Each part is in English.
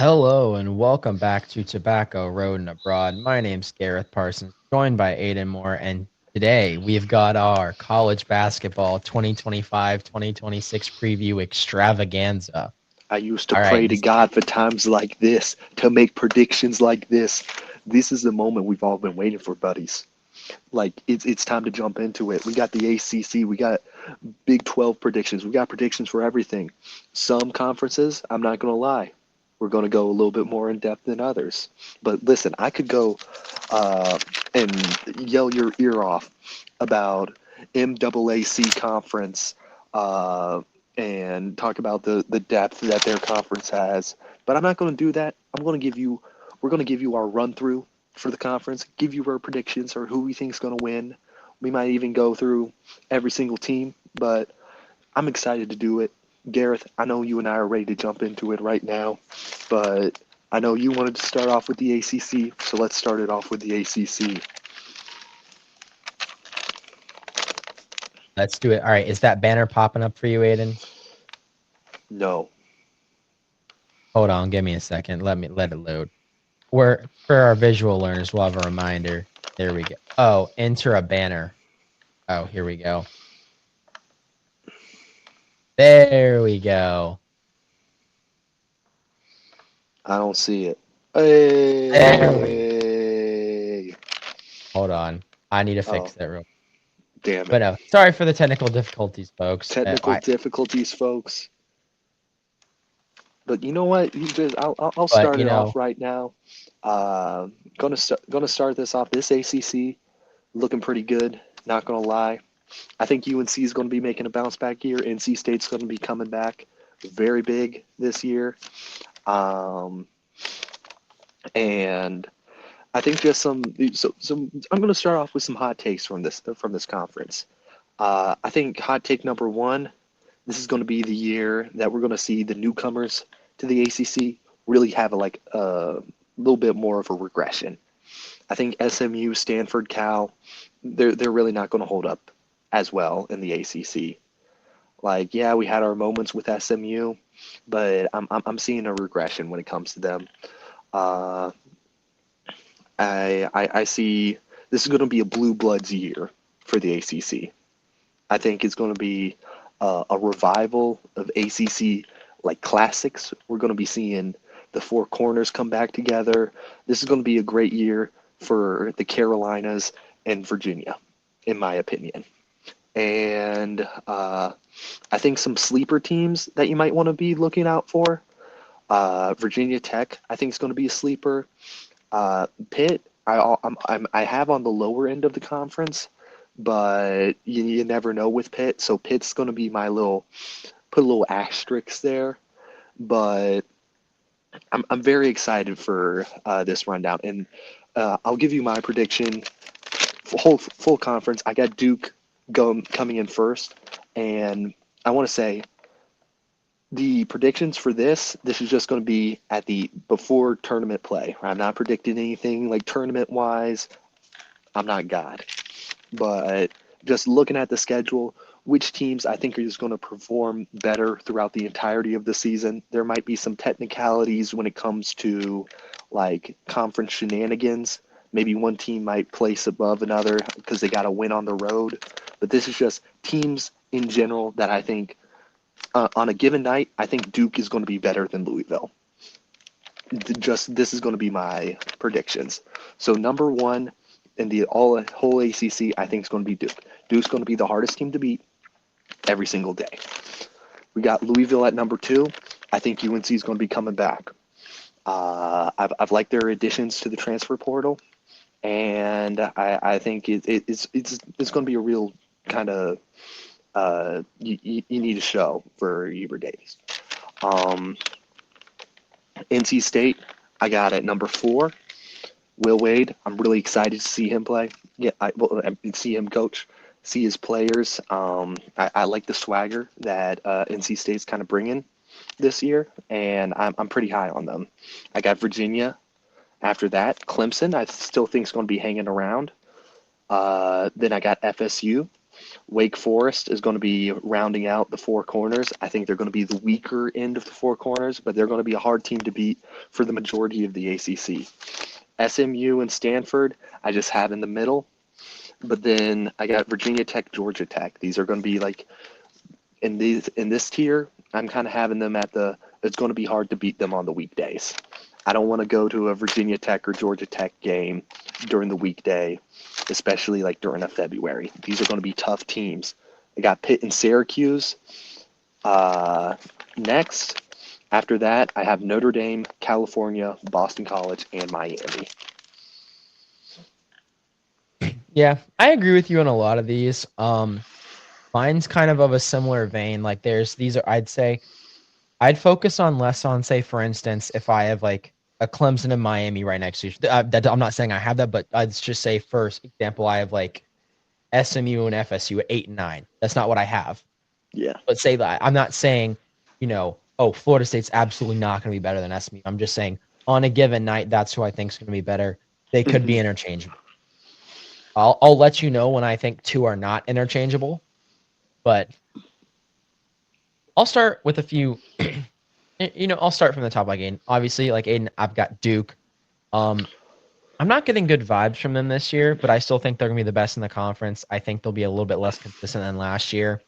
Hello and welcome back to Tobacco Road and Abroad. My name's Gareth Parsons, joined by Aiden Moore, and today we've got our college basketball 2025-2026 preview extravaganza. I used to All right, pray to God for times like this, to make predictions like this. This is the moment we've all been waiting for, buddies. Like it's time to jump into it. We got the ACC, we got Big 12 predictions, we got predictions for everything. Some conferences, I'm not gonna lie, we're gonna go a little bit more in depth than others. But listen, I could go uh, and yell your ear off about MAAC conference uh, and talk about the depth that their conference has. But I'm not going to do that. We're going to give you our run through for the conference, give you our predictions or who we think is going to win. We might even go through every single team, but I'm excited to do it. Gareth, I know you and I are ready to jump into it right now, but I know you wanted to start off with the ACC, so let's start it off with the ACC. let's do it. All right, is that banner popping up for you, Aiden? No. Hold on, give me a second. Let it load. For our visual learners, we'll have a reminder. There we go. Oh, enter a banner. Oh, here we go. There we go. I don't see it. There we Hey. Hold on. I need to Oh, fix that real. damn But it. no, sorry for the technical difficulties, folks. Technical difficulties, folks. But you know what? I'll But start you it off know, right now. Gonna start this off. This ACC looking pretty good. Not gonna lie. I think UNC is going to be making a bounce back year. NC State's going to be coming back very big this year. Um, and I think just some. I'm going to start off with some hot takes from this conference. I think hot take number one. This is going to be the year that we're going to see the newcomers to the ACC really have a little bit more of a regression. I think SMU, Stanford, Cal, they're really not going to hold up as well in the ACC. Like, yeah, we had our moments with SMU, but I'm seeing a regression when it comes to them. Uh, I see this is going to be a blue bloods year for the ACC. I think it's going to be a revival of ACC like classics. We're going to be seeing the four corners come back together. This is going to be a great year for the Carolinas and Virginia, in my opinion. And I think some sleeper teams that you might want to be looking out for. Virginia Tech, I think is going to be a sleeper. Pitt, I have on the lower end of the conference, but you never know with Pitt. So Pitt's going to be my little put a little asterisk there. But I'm very excited for this rundown, and I'll give you my prediction. Full conference. I got Duke coming in first, and I want to say the predictions for this is just going to be at the before tournament play. I'm not predicting anything like tournament wise. I'm not God, but just looking at the schedule, which teams I think are just going to perform better throughout the entirety of the season. There might be some technicalities when it comes to like conference shenanigans. Maybe one team might place above another because they got to win on the road. But this is just teams in general that I think on a given night, I think Duke is going to be better than Louisville. Just this is going to be my predictions. So number one in the whole ACC, I think is going to be Duke. Duke's going to be the hardest team to beat every single day. We got Louisville at number two. I think UNC is going to be coming back. I've liked their additions to the transfer portal, and I think it's going to be a real kind of you need a show for Eber Davis. Um, NC State, I got at number four. Will Wade, I'm really excited to see him play. Yeah, see him coach, see his players. I like the swagger that NC State's kind of bringing this year, and I'm pretty high on them. I got Virginia. After that, Clemson, I still think is going to be hanging around. Then I got FSU. Wake Forest is going to be rounding out the four corners. I think they're going to be the weaker end of the four corners, but they're going to be a hard team to beat for the majority of the ACC. SMU and Stanford, I just have in the middle. But then I got Virginia Tech, Georgia Tech. These are going to be like in this tier. I'm kind of having them at the. It's going to be hard to beat them on the weekdays. I don't want to go to a Virginia Tech or Georgia Tech game during the weekday, especially like during a February. These are going to be tough teams. I got Pitt and Syracuse. Next, after that, I have Notre Dame, California, Boston College, and Miami. Yeah, I agree with you on a lot of these. Mine's kind of a similar vein. Like I'd say I'd focus on less on, say, for instance, if I have like a Clemson and Miami right next to each. I'm not saying I have that, but I'd just say, first example, I have like SMU and FSU at 8 and 9. That's not what I have. Yeah. But say that I'm not saying, oh, Florida State's absolutely not going to be better than SMU. I'm just saying on a given night, that's who I think is going to be better. They could be interchangeable. I'll let you know when I think two are not interchangeable, but I'll start with a few. I'll start from the top. Like Aiden, obviously, like Aiden, I've got Duke. I'm not getting good vibes from them this year, but I still think they're gonna be the best in the conference. I think they'll be a little bit less consistent than last year.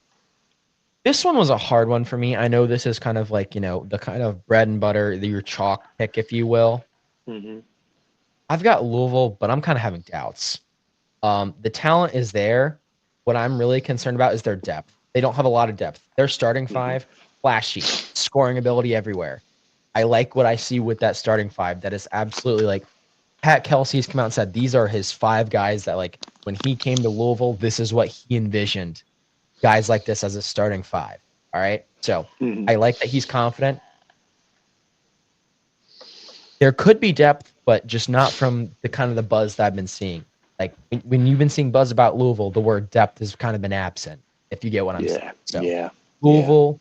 This one was a hard one for me. I know this is kind of like the kind of bread and butter, your chalk pick, if you will. Mm-hmm. I've got Louisville, but I'm kind of having doubts. The talent is there. What I'm really concerned about is their depth. They don't have a lot of depth. Their starting five, flashy, scoring ability everywhere. I like what I see with that starting five. That is absolutely like Pat Kelsey's come out and said these are his five guys that, like, when he came to Louisville, this is what he envisioned. Guys like this as a starting five. All right. So I like that he's confident. There could be depth, but just not from the kind of the buzz that I've been seeing. Like when you've been seeing buzz about Louisville, the word depth has kind of been absent, if you get what I'm saying. So Louisville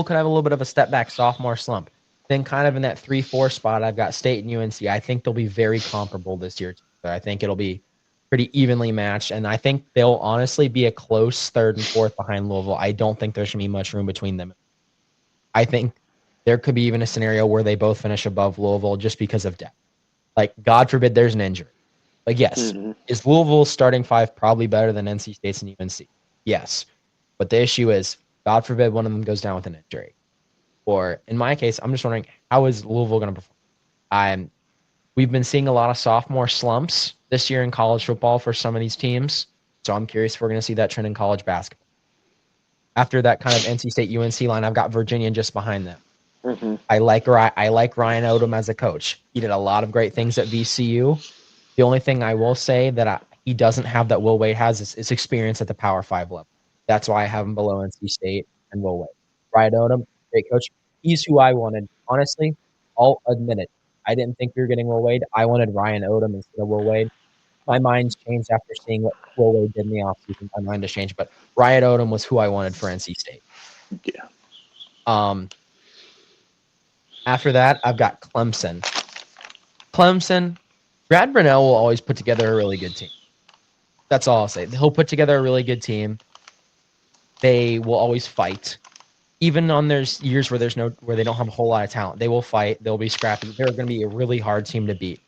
could have a little bit of a step back sophomore slump. Then kind of in that 3-4 spot, I've got State and UNC. I think they'll be very comparable this year. I think it'll be pretty evenly matched, and I think they'll honestly be a close third and fourth behind Louisville. I don't think there should be much room between them. I think there could be even a scenario where they both finish above Louisville just because of depth. Like, God forbid there's an injury. Like, yes, is Louisville's starting five probably better than NC State's and UNC? Yes. But the issue is, God forbid one of them goes down with an injury. Or, in my case, I'm just wondering, how is Louisville going to perform? We've been seeing a lot of sophomore slumps this year in college football for some of these teams. So I'm curious if we're going to see that trend in college basketball. After that kind of NC State UNC line, I've got Virginia just behind them. I like Ryan Odom as a coach. He did a lot of great things at VCU. The only thing I will say that he doesn't have that Will Wade has is experience at the Power 5 level. That's why I have him below NC State and Will Wade. Ryan Odom, great coach. He's who I wanted. Honestly, I'll admit it. I didn't think we were getting Will Wade. I wanted Ryan Odom instead of Will Wade. My mind's changed after seeing what Will Wade did in the offseason. My mind has changed. But Ryan Odom was who I wanted for NC State. Yeah. After that, I've got Clemson. Brad Brunell will always put together a really good team. That's all I'll say. He'll put together a really good team. They will always fight. Even on there's years where they don't have a whole lot of talent, they will fight. They'll be scrappy. They're going to be a really hard team to beat.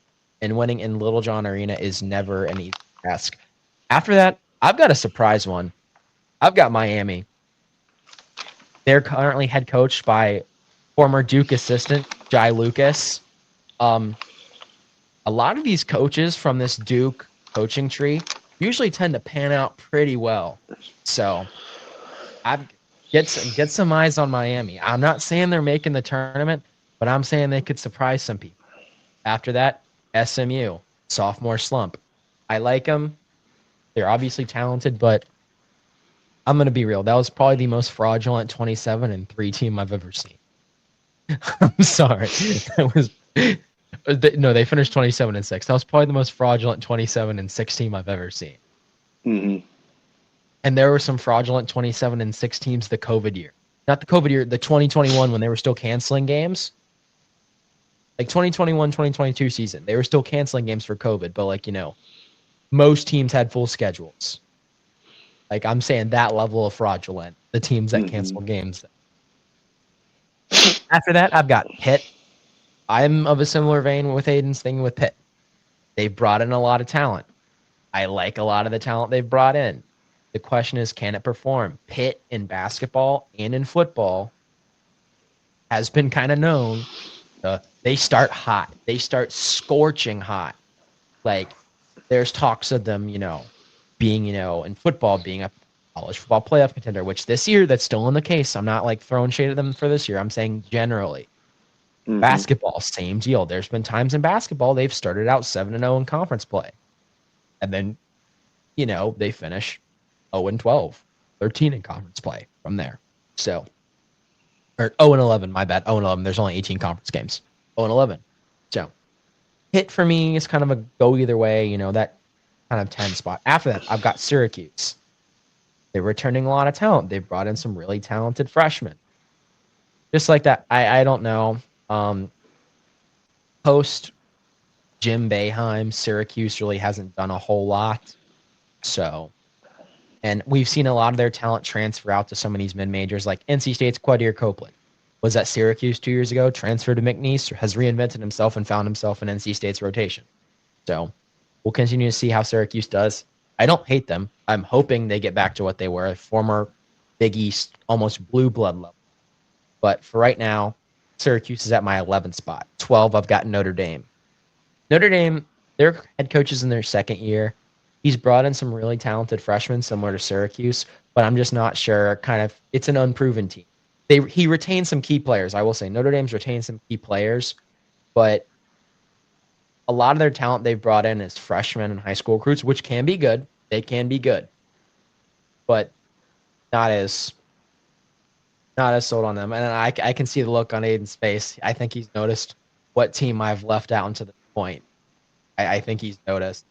And winning in Little John Arena is never an easy task. After that, I've got a surprise one. I've got Miami. They're currently head coached by former Duke assistant Jai Lucas. A lot of these coaches from this Duke coaching tree usually tend to pan out pretty well. So I've get some eyes on Miami. I'm not saying they're making the tournament, but I'm saying they could surprise some people. After that, SMU, sophomore slump. I like them. They're obviously talented, but I'm going to be real. That was probably the most fraudulent 27-3 team I've ever seen. I'm sorry. They finished 27-6. That was probably the most fraudulent 27-6 team I've ever seen. And there were some fraudulent 27-6 teams the COVID year. Not the COVID year, the 2021 when they were still canceling games. Like 2021, 2022 season. They were still canceling games for COVID, but most teams had full schedules. Like, I'm saying that level of fraudulent, the teams that Mm-hmm. cancel games. After that, I've got Pitt. I'm of a similar vein with Aiden's thing with Pitt. They've brought in a lot of talent. I like a lot of the talent they've brought in. The question is, can it perform? Pitt in basketball and in football has been kind of known. They start hot. They start scorching hot. Like, there's talks of them, being, in football, being a college football playoff contender, which this year that's still in the case. I'm not like throwing shade at them for this year. I'm saying generally. Mm-hmm. Basketball, same deal. There's been times in basketball they've started out 7-0 in conference play. And then, they finish 0-12, 13 in conference play from there. So, or 0-11, my bad. 0-11. There's only 18 conference games. 0-11. So, Pitt for me is kind of a go either way, that kind of 10 spot. After that, I've got Syracuse. They're returning a lot of talent. They've brought in some really talented freshmen. Just like that, I don't know. Post Jim Boeheim, Syracuse really hasn't done a whole lot. So, and we've seen a lot of their talent transfer out to some of these mid majors, like NC State's Quadir Copeland was at Syracuse 2 years ago, transferred to McNeese, has reinvented himself and found himself in NC State's rotation. So we'll continue to see how Syracuse does. I don't hate them. I'm hoping they get back to what they were, a former Big East, almost blue blood level. But for right now, Syracuse is at my 11th spot. 12, I've got Notre Dame. Notre Dame, their head coach is in their second year. He's brought in some really talented freshmen, similar to Syracuse, but I'm just not sure. It's an unproven team. He retained some key players. I will say Notre Dame's retained some key players, but a lot of their talent they've brought in is freshmen and high school recruits, which can be good. They can be good, but not as sold on them. And I can see the look on Aiden's face. I think he's noticed what team I've left out until the point. I think he's noticed.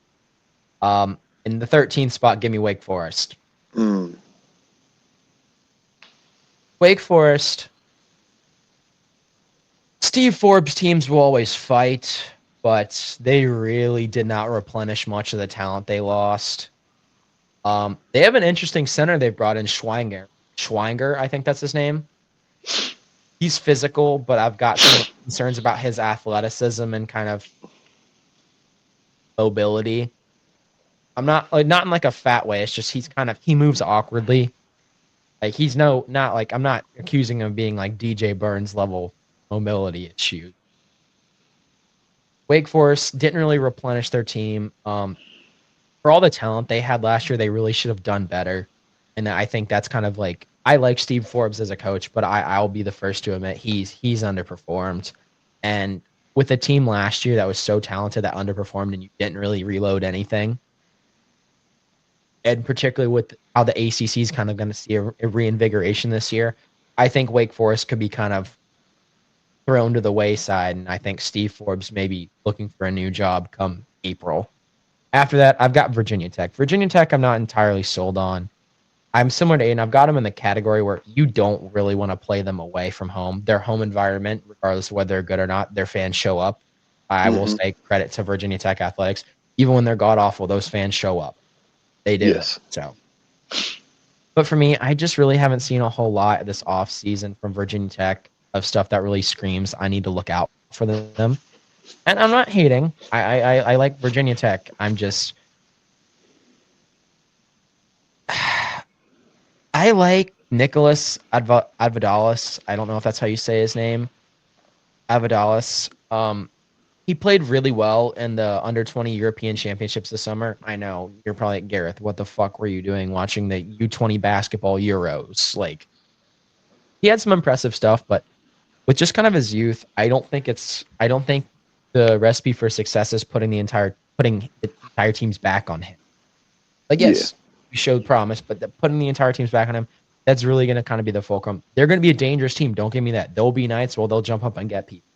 In the 13th spot, give me Wake Forest. Mm. Wake Forest. Steve Forbes teams will always fight, but they really did not replenish much of the talent they lost. They have an interesting center they brought in, Schweiger. Schweiger, I think that's his name. He's physical, but I've got some concerns about his athleticism and kind of mobility. I'm not in like a fat way. It's just he moves awkwardly. Like I'm not accusing him of being like DJ Burns level mobility issues. Wake Forest didn't really replenish their team. For all the talent they had last year, they really should have done better. And I think that's kind of like I like Steve Forbes as a coach, but I'll be the first to admit he's underperformed. And with a team last year that was so talented that underperformed and you didn't really reload anything, and particularly with how the ACC is kind of going to see a reinvigoration this year, I think Wake Forest could be kind of thrown to the wayside. And I think Steve Forbes may be looking for a new job come April. After that, I've got Virginia Tech. Virginia Tech, I'm not entirely sold on. I'm similar to Aiden. I've got them in the category where you don't really want to play them away from home. Their home environment, regardless of whether they're good or not, their fans show up. I will Mm-hmm. say credit to Virginia Tech athletics. Even when they're god awful, those fans show up. They do. Yes. So, but for me, I just really haven't seen a whole lot this off season from Virginia Tech of stuff that really screams I need to look out for them. And I'm not hating. I like Virginia Tech. I'm just I like Nicholas Advodalis. I don't know if that's how you say his name. Advodalis. He played really well in the under 20 European Championships this summer. I know you're probably like, Gareth, what the fuck were you doing watching the U20 basketball Euros? Like, he had some impressive stuff, but with just kind of his youth, I don't think the recipe for success is putting the entire team's back on him. Like, Yeah. yes, you showed promise, but putting the entire team's back on him, that's really going to kind of be the fulcrum. They're going to be a dangerous team. Don't give me that. There'll be nights where they'll jump up and get people.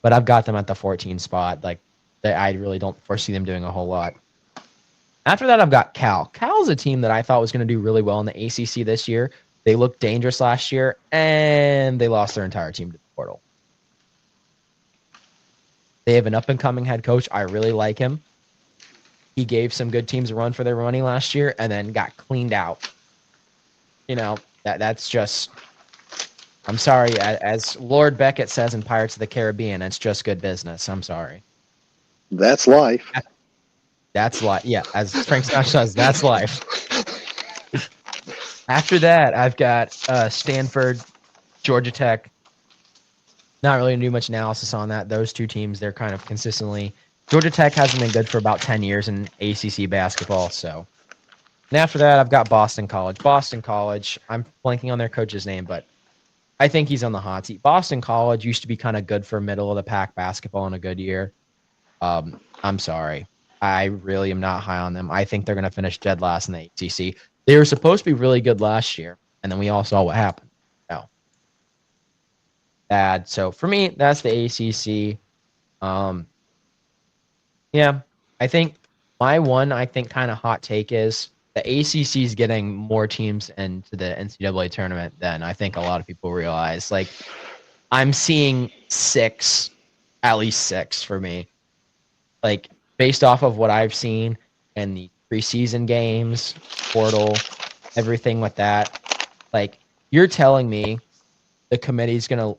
But I've got them at the 14 spot. Like, I really don't foresee them doing a whole lot. After that, I've got Cal. Cal's a team that I thought was going to do really well in the ACC this year. They looked dangerous last year, and they lost their entire team to the portal. They have an up-and-coming head coach. I really like him. he gave some good teams a run for their money last year and then got cleaned out. That's just, I'm sorry, as Lord Beckett says in Pirates of the Caribbean, it's just good business. I'm sorry. That's life. That's life. Yeah, as Frank Sinatra says, that's life. After that, I've got Stanford, Georgia Tech. Not really do much analysis on that. Those two teams, they're kind of consistently. Georgia Tech hasn't been good for about 10 years in ACC basketball. So, and after that, I've got Boston College. Boston College, I'm blanking on their coach's name, but I think he's on the hot seat. Boston College used to be kind of good for middle of the pack basketball in a good year. I'm sorry. I really am not high on them. I think they're going to finish dead last in the ACC. They were supposed to be really good last year, and then we all saw what happened. No. Bad. So for me, that's the ACC. Yeah, I think I think kind of hot take is the ACC is getting more teams into the NCAA tournament than I think a lot of people realize. Like, I'm seeing at least six for me. Like, based off of what I've seen in the preseason games, portal, everything with that. Like, you're telling me the committee's gonna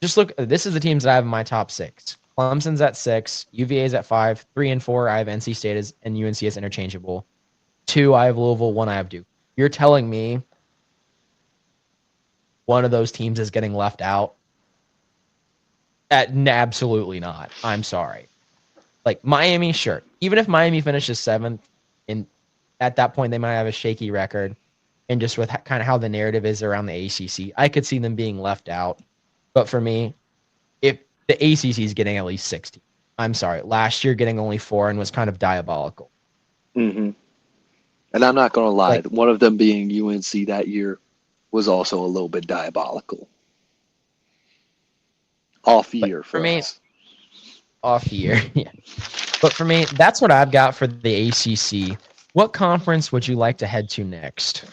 just look. This is the teams that I have in my top six. Clemson's at 6, UVA's at 5, 3 and 4. I have NC State and UNC as interchangeable. 2, I have Louisville. 1, I have Duke. You're telling me one of those teams is getting left out? Absolutely not. I'm sorry. Like Miami, sure. Even if Miami finishes 7th, and at that point they might have a shaky record, and just with kind of how the narrative is around the ACC, I could see them being left out. But for me, if the ACC is getting at least 60. I'm sorry. Last year, getting only 4 and was kind of diabolical. Mm-hmm. And I'm not going to lie, Like, one of them being UNC that year was also a little bit diabolical. Off but year for for me, us. off year. Yeah. But for me, that's what I've got for the ACC. What conference would you like to head to next?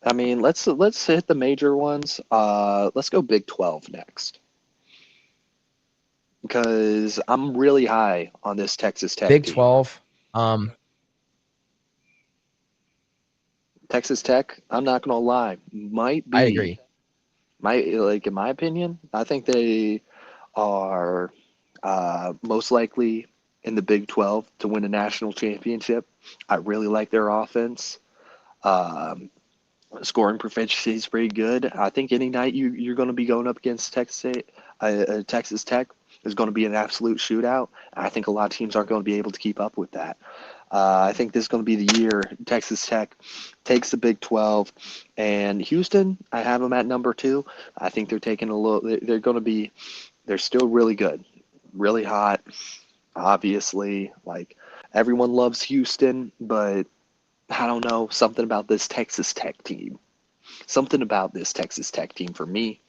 I mean, let's hit the major ones. Let's go Big 12 next because I'm really high on this Texas Tech Big team. 12. Texas Tech, I'm not gonna lie, might I be agree. in my opinion, I think they are most likely in the Big 12 to win a national championship. I really like their offense. Um, Scoring proficiency is pretty good. I think any night you're going to be going up against Texas Tech is going to be an absolute shootout. I think a lot of teams aren't going to be able to keep up with that. I think this is going to be the year Texas Tech takes the Big 12, and Houston, I have them at number 2. I think they're taking a little. They're going to be. They're still really good, really hot. Obviously, like everyone loves Houston, but I don't know, something about this Texas Tech team. Something about this Texas Tech team for me.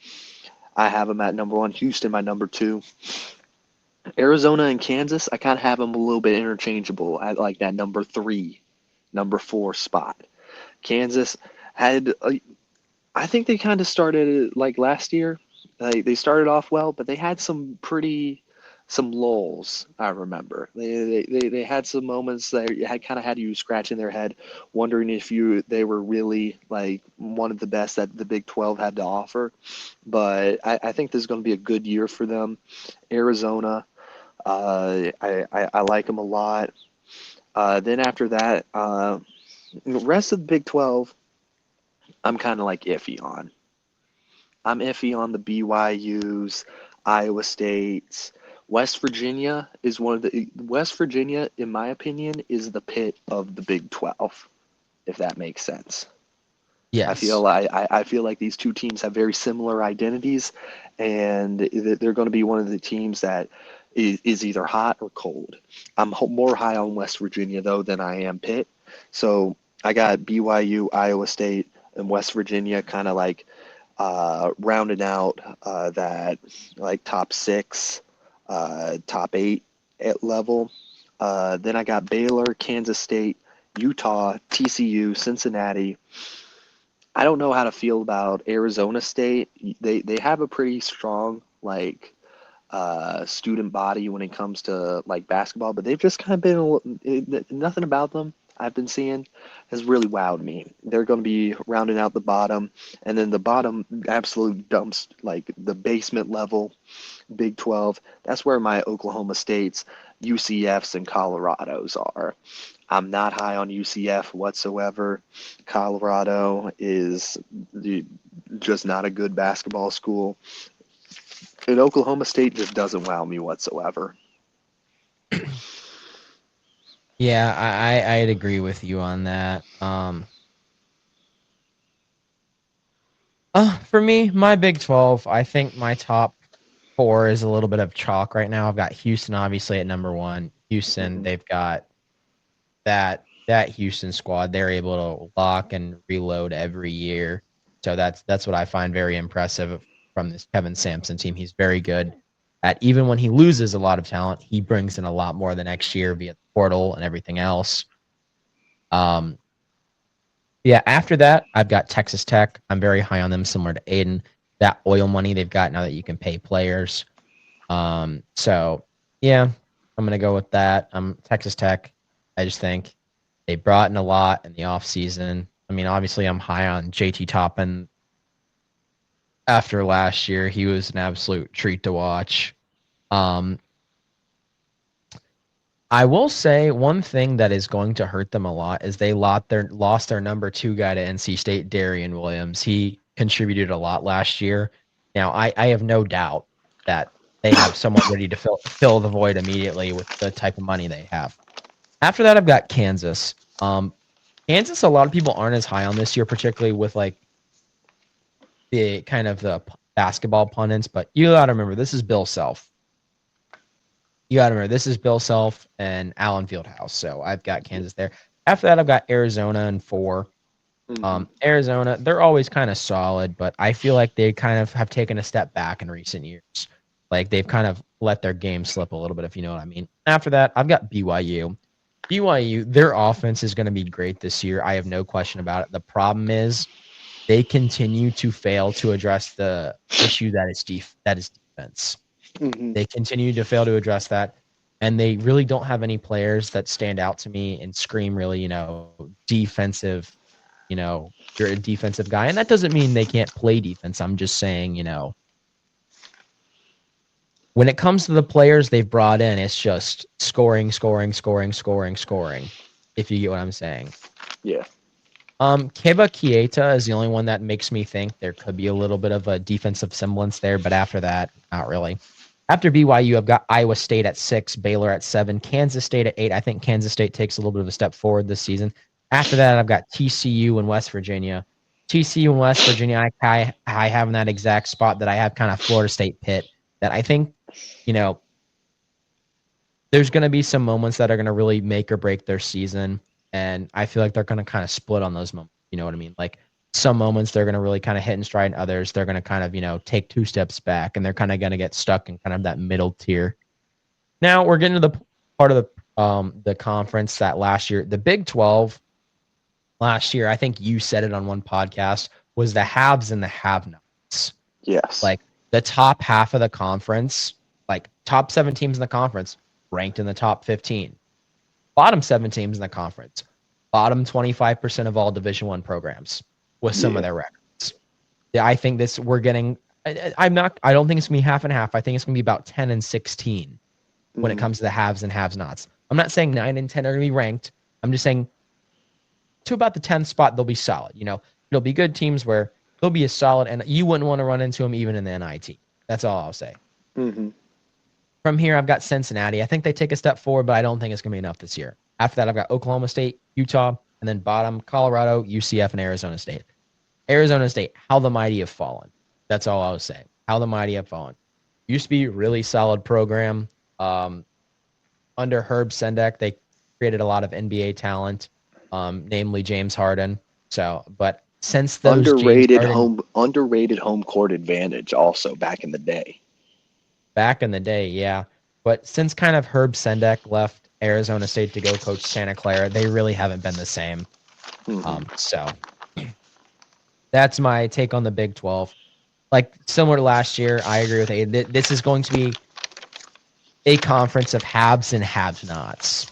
I have them at number 1. Houston, my number 2. Arizona and Kansas, I kind of have them a little bit interchangeable at like that number 3, number 4 spot. Kansas had, I think they kind of started like last year. Like they started off well, but they had some lulls. I remember they had some moments that you had kind of had you scratching their head, wondering if they were really like one of the best that the Big 12 had to offer. But I think this is going to be a good year for them. Arizona, I like them a lot. Then after that, the rest of the Big 12, I'm kind of like iffy on. I'm iffy on the BYU's, Iowa State's. West Virginia, in my opinion, is the pit of the Big 12, if that makes sense. Yes. I feel like these two teams have very similar identities, and they're going to be one of the teams that is either hot or cold. I'm more high on West Virginia though than I am Pitt, so I got BYU, Iowa State, and West Virginia kind of like rounding out that like top 6, top 8 at level. Then I got Baylor, Kansas State, Utah, TCU, Cincinnati. I don't know how to feel about Arizona State. They have a pretty strong like student body when it comes to like basketball, but they've just kind of been nothing about them I've been seeing has really wowed me. They're going to be rounding out the bottom, and then the bottom absolutely dumps like the basement level Big 12. That's where my Oklahoma States, UCFs, and Colorados are. I'm not high on UCF whatsoever. Colorado is just not a good basketball school. And Oklahoma State just doesn't wow me whatsoever. Yeah, I'd agree with you on that. For me, my Big 12, I think my top four is a little bit of chalk right now. I've got Houston obviously at number one. Houston, Mm-hmm. they've got that Houston squad. They're able to lock and reload every year. So that's what I find very impressive from this Kevin Sampson team. He's very good at, even when he loses a lot of talent, he brings in a lot more the next year via the portal and everything else. Um, yeah, after that, I've got Texas Tech. I'm very high on them, similar to Aiden. That oil money they've got now that you can pay players. So yeah, I'm gonna go with that. Texas Tech. I just think they brought in a lot in the offseason. I mean, obviously, I'm high on JT Toppin. After last year, he was an absolute treat to watch. Um, I will say one thing that is going to hurt them a lot is they lost their number two guy to NC State, Darian Williams. He contributed a lot last year. Now, I have no doubt that they have someone ready to fill the void immediately with the type of money they have. After that, I've got Kansas. Kansas, a lot of people aren't as high on this year, particularly with like the kind of the basketball pundits. But you got to remember, this is Bill Self. You got to remember, this is Bill Self and Allen Fieldhouse. So I've got Kansas there. After that, I've got Arizona and 4. Mm-hmm. Arizona, they're always kind of solid, but I feel like they kind of have taken a step back in recent years. Like they've kind of let their game slip a little bit, if you know what I mean. After that, I've got BYU. BYU, their offense is going to be great this year. I have no question about it. The problem is they continue to fail to address the issue that is defense. Mm-hmm. They continue to fail to address that, and they really don't have any players that stand out to me and scream really, defensive. You're a defensive guy, and that doesn't mean they can't play defense. I'm just saying, when it comes to the players they've brought in, it's just scoring, scoring, scoring, scoring, scoring. If you get what I'm saying. Yeah. Keba Kieta is the only one that makes me think there could be a little bit of a defensive semblance there, but after that, not really. After BYU, I've got Iowa State at 6, Baylor at 7, Kansas State at 8. I think Kansas State takes a little bit of a step forward this season. After that, I've got TCU and West Virginia. TCU and West Virginia, I have in that exact spot that I have kind of Florida State Pitt. That I think, there's going to be some moments that are going to really make or break their season. And I feel like they're going to kind of split on those moments. You know what I mean? Like some moments they're going to really kind of hit and stride, and others they're going to kind of, take 2 steps back, and they're kind of going to get stuck in kind of that middle tier. Now we're getting to the part of the conference that last year, the Big 12 last year, I think you said it on one podcast, was the haves and the have-nots. Yes. Like the top half of the conference, like top 7 teams in the conference ranked in the top 15. Bottom 7 teams in the conference, bottom 25% of all Division I programs with some of their records. Yeah, I think we're getting. I don't think it's gonna be half and half. I think it's gonna be about 10 and 16 when it comes to the haves and have-nots. I'm not saying 9 and 10 are gonna be ranked. I'm just saying to about the 10th spot they'll be solid. It'll be good teams where they'll be a solid, and you wouldn't want to run into them even in the NIT. That's all I'll say. Mm-hmm. From here, I've got Cincinnati. I think they take a step forward, but I don't think it's going to be enough this year. After that, I've got Oklahoma State, Utah, and then bottom, Colorado, UCF, and Arizona State. Arizona State, how the mighty have fallen. That's all I was saying. How the mighty have fallen. Used to be a really solid program. Under Herb Sendek, they created a lot of NBA talent, namely James Harden. But since those Underrated home court advantage also back in the day. Back in the day, yeah. But since kind of Herb Sendek left Arizona State to go coach Santa Clara, they really haven't been the same. So that's my take on the Big 12. Like similar to last year, I agree with Aiden. This is going to be a conference of haves and have-nots.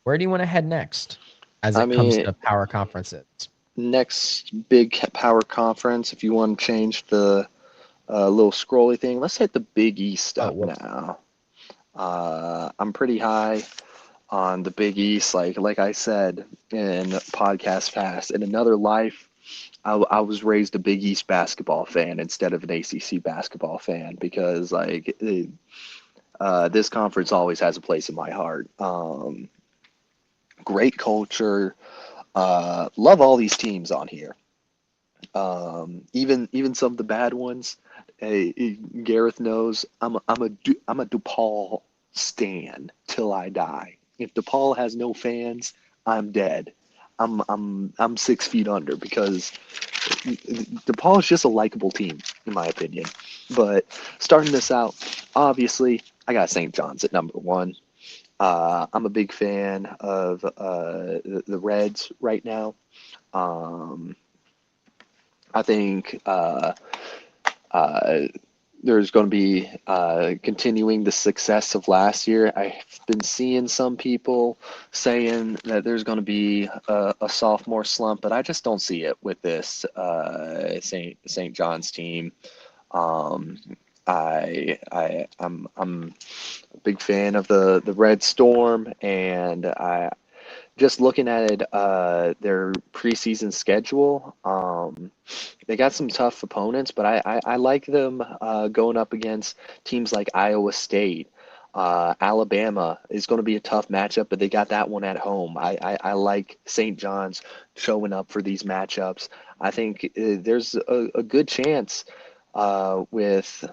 Where do you want to head next as I it comes mean, to power conferences? next big power conference, if you want to change the little scrolly thing, let's hit the Big East Oh, up well, now. I'm pretty high on the Big East. Like I said in podcast past, in another life, I was raised a Big East basketball fan instead of an ACC basketball fan because this conference always has a place in my heart. Great culture. Love all these teams on here. Even some of the bad ones. Hey, Gareth knows I'm a DePaul stan till I die. If DePaul has no fans, I'm dead. I'm 6 feet under because DePaul is just a likable team in my opinion. But starting this out, obviously I got St. John's at number one. I'm a big fan of the Reds right now. Um, I think uh, there's going to be continuing the success of last year. I've been seeing some people saying that there's going to be a sophomore slump, but I just don't see it with this St. John's team. Um, I'm a big fan of the Red Storm, and I just looking at their preseason schedule. They got some tough opponents, but I like them going up against teams like Iowa State. Alabama is going to be a tough matchup, but they got that one at home. I like St. John's showing up for these matchups. I think there's a good chance with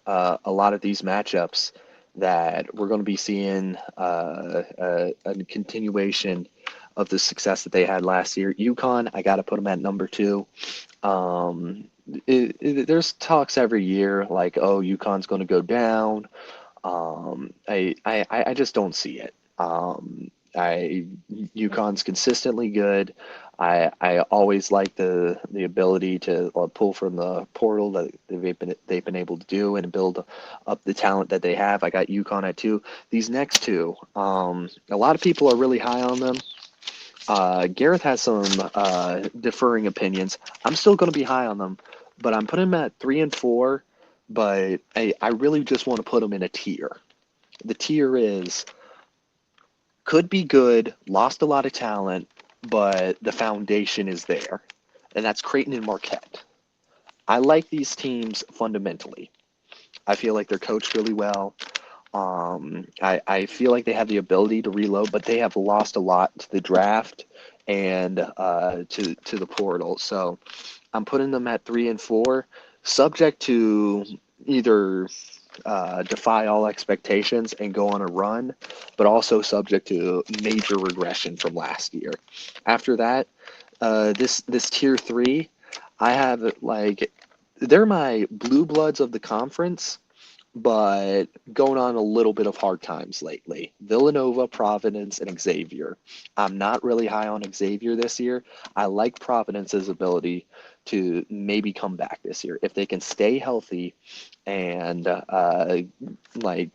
a lot of these matchups that we're going to be seeing a continuation of the success that they had last year. UConn, I got to put them at number two. There's talks every year like, oh, UConn's going to go down. I just don't see it. UConn's consistently good. I always like the ability to pull from the portal that they've been able to do and build up the talent that they have. I got UConn at two. These next two, a lot of people are really high on them. Gareth has some differing opinions. I'm still going to be high on them, but I'm putting them at 3 and 4. But I really just want to put them in a tier. The tier is could be good, lost a lot of talent, but the foundation is there. And that's Creighton and Marquette. I like these teams fundamentally. I feel like they're coached really well. I feel like they have the ability to reload, but they have lost a lot to the draft and to the portal. So I'm putting them at 3 and 4, subject to either defy all expectations and go on a run, but also subject to major regression from last year. After that, this tier three, I have like they're my blue bloods of the conference, but going on a little bit of hard times lately. Villanova, Providence, and Xavier. I'm not really high on Xavier this year. I like Providence's ability to maybe come back this year if they can stay healthy and like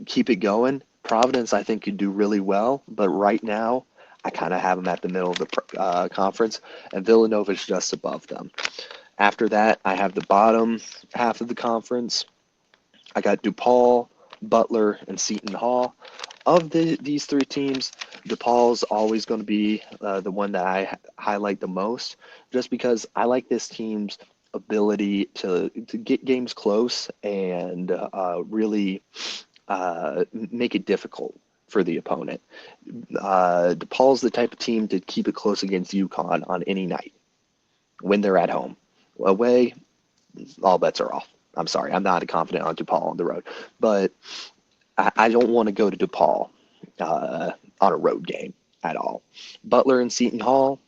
keep it going. Providence, I think, could do really well, but right now, I kind of have them at the middle of the conference, and Villanova is just above them. After that, I have the bottom half of the conference. I got DePaul, Butler, and Seton Hall. Of these three teams, DePaul's always going to be the one that I highlight the most, just because I like this team's ability to get games close and really make it difficult for the opponent. DePaul's the type of team to keep it close against UConn on any night when they're at home. Away, all bets are off. I'm sorry, I'm not confident on DePaul on the road, but I don't want to go to DePaul on a road game at all. Butler and Seton Hall,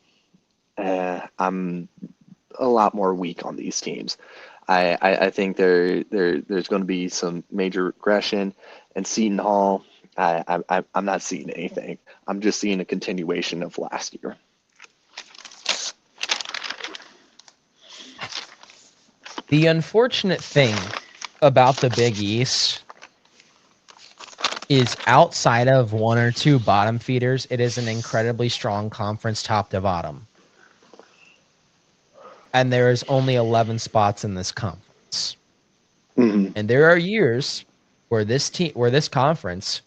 I'm a lot more weak on these teams. I think there's going to be some major regression, and Seton Hall, I'm not seeing anything. I'm just seeing a continuation of last year. The unfortunate thing about the Big East is outside of one or two bottom feeders, it is an incredibly strong conference top to bottom. And there is only 11 spots in this conference. Mm-hmm. And there are years where this conference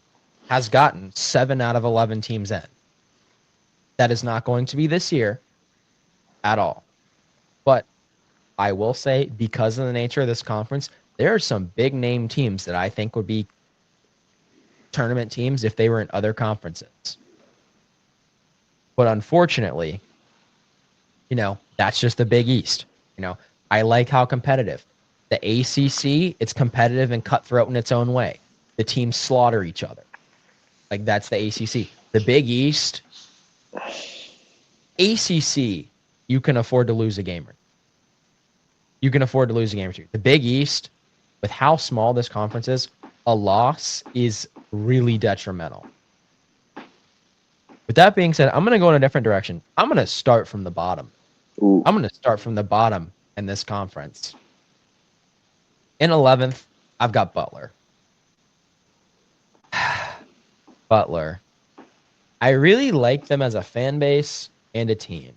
has gotten 7 out of 11 teams in. That is not going to be this year at all. But I will say, because of the nature of this conference, there are some big name teams that I think would be tournament teams if they were in other conferences. But unfortunately, that's just the Big East. I like how competitive. The ACC, it's competitive and cutthroat in its own way. The teams slaughter each other. Like, that's the ACC. The Big East, ACC, you can afford to lose a game. You can afford to lose a game or two. The Big East, with how small this conference is, a loss is really detrimental. With that being said, I'm going to go in a different direction. I'm going to start from the bottom. Ooh. I'm going to start from the bottom in this conference. In 11th, I've got Butler. Butler. I really like them as a fan base and a team.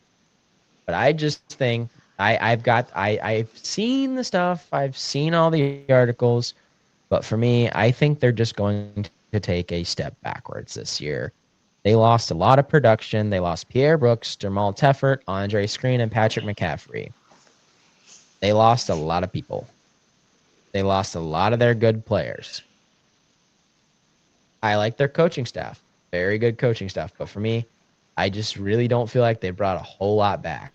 But I just think I've seen the stuff. I've seen all the articles. But for me, I think they're just going to take a step backwards this year. They lost a lot of production. They lost Pierre Brooks, Jamal Teffert, Andre Screen, and Patrick McCaffrey. They lost a lot of people. They lost a lot of their good players. I like their coaching staff. Very good coaching staff. But for me, I just really don't feel like they brought a whole lot back.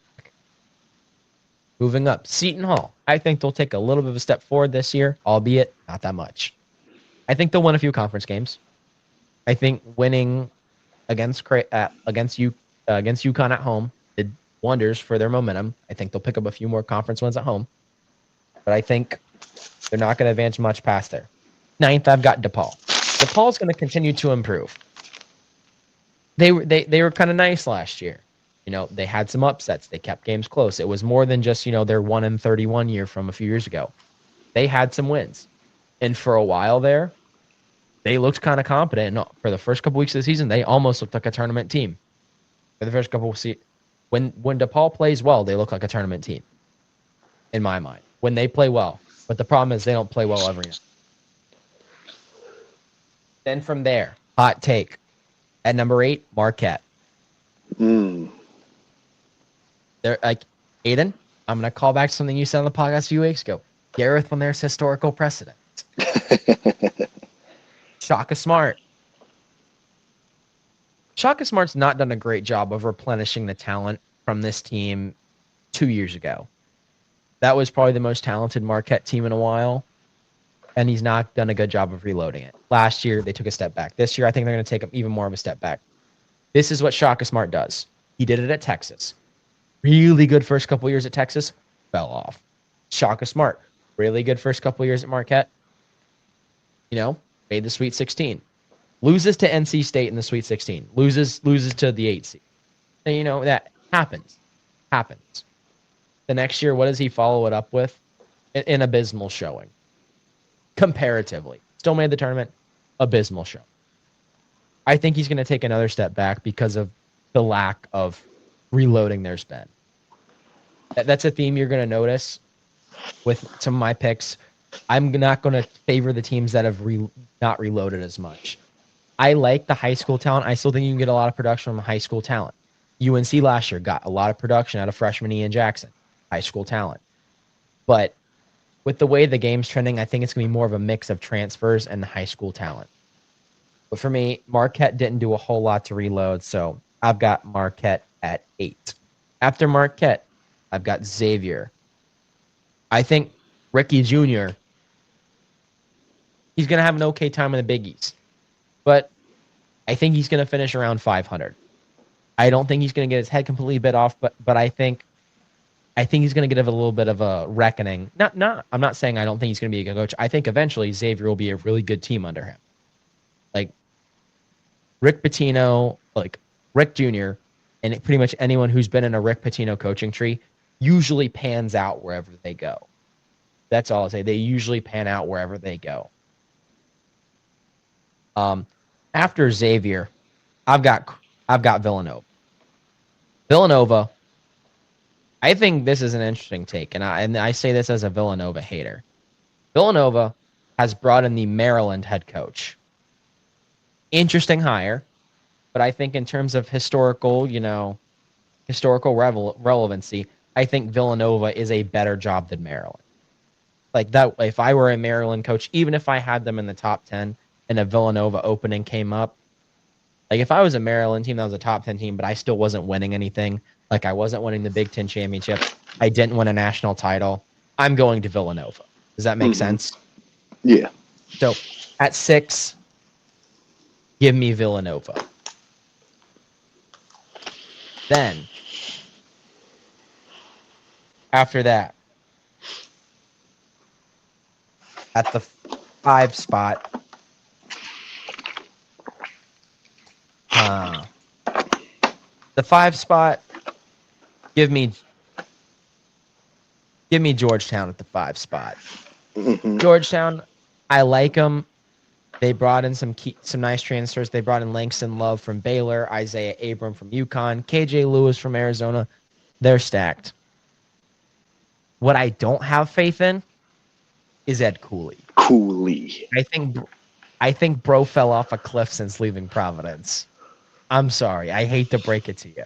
Moving up, Seton Hall. I think they'll take a little bit of a step forward this year, albeit not that much. I think they'll win a few conference games. I think winning against UConn at home did wonders for their momentum. I think they'll pick up a few more conference wins at home. But I think they're not going to advance much past there. 9th, I've got DePaul. DePaul's going to continue to improve. They were kind of nice last year. They had some upsets. They kept games close. It was more than just, their 1-31 year from a few years ago. They had some wins. And for a while there, they looked kind of competent. And for the first couple weeks of the season, they almost looked like a tournament team. For the first couple of seasons, when DePaul plays well, they look like a tournament team, in my mind, when they play well. But the problem is they don't play well every night. Then from there, hot take. At number 8, Marquette. Mm. They're like, Aiden, I'm going to call back to something you said on the podcast a few weeks ago. Gareth, when there's historical precedent. Shaka Smart. Shaka Smart's not done a great job of replenishing the talent from this team 2 years ago. That was probably the most talented Marquette team in a while, and he's not done a good job of reloading it. Last year, they took a step back. This year, I think they're going to take even more of a step back. This is what Shaka Smart does. He did it at Texas. Really good first couple years at Texas, fell off. Shaka Smart, really good first couple years at Marquette. Made the Sweet 16. Loses to NC State in the Sweet 16. Loses to the 8 seed. And, that happens. The next year, what does he follow it up with? An abysmal showing. Comparatively. Still made the tournament. Abysmal show. I think he's going to take another step back because of the lack of reloading their spend. That's a theme you're going to notice with some of my picks. I'm not going to favor the teams that have not reloaded as much. I like the high school talent. I still think you can get a lot of production from high school talent. UNC last year got a lot of production out of freshman Ian Jackson, high school talent. But with the way the game's trending, I think it's going to be more of a mix of transfers and high school talent. But for me, Marquette didn't do a whole lot to reload, so I've got Marquette at 8. After Marquette, I've got Xavier. I think Ricky Jr., he's going to have an okay time in the Big East. But I think he's going to finish around 500. I don't think he's going to get his head completely bit off, but I think he's going to get a little bit of a reckoning. I'm not saying I don't think he's going to be a good coach. I think eventually Xavier will be a really good team under him. Like Rick Pitino, like Rick Jr., and pretty much anyone who's been in a Rick Pitino coaching tree usually pans out wherever they go. That's all I'll say. They usually pan out wherever they go. After Xavier, I've got Villanova. Villanova, I think this is an interesting take, and I say this as a Villanova hater. Villanova has brought in the Maryland head coach. Interesting hire, but I think in terms of historical relevancy, I think Villanova is a better job than Maryland. Like that, if I were a Maryland coach, even if I had them in the top 10 and a Villanova opening came up, like if I was a Maryland team that was a top 10 team, but I still wasn't winning anything, like I wasn't winning the Big Ten championship, I didn't win a national title, I'm going to Villanova. Does that make sense? Yeah. So at 6, give me Villanova. Then, after that, at the 5 spot, the 5 spot, give me Georgetown at the 5 spot. Georgetown, I like them. They brought in some nice transfers. They brought in Langston Love from Baylor, Isaiah Abram from UConn, KJ Lewis from Arizona. They're stacked. What I don't have faith in is Ed Cooley. I think bro fell off a cliff since leaving Providence. I'm sorry. I hate to break it to you.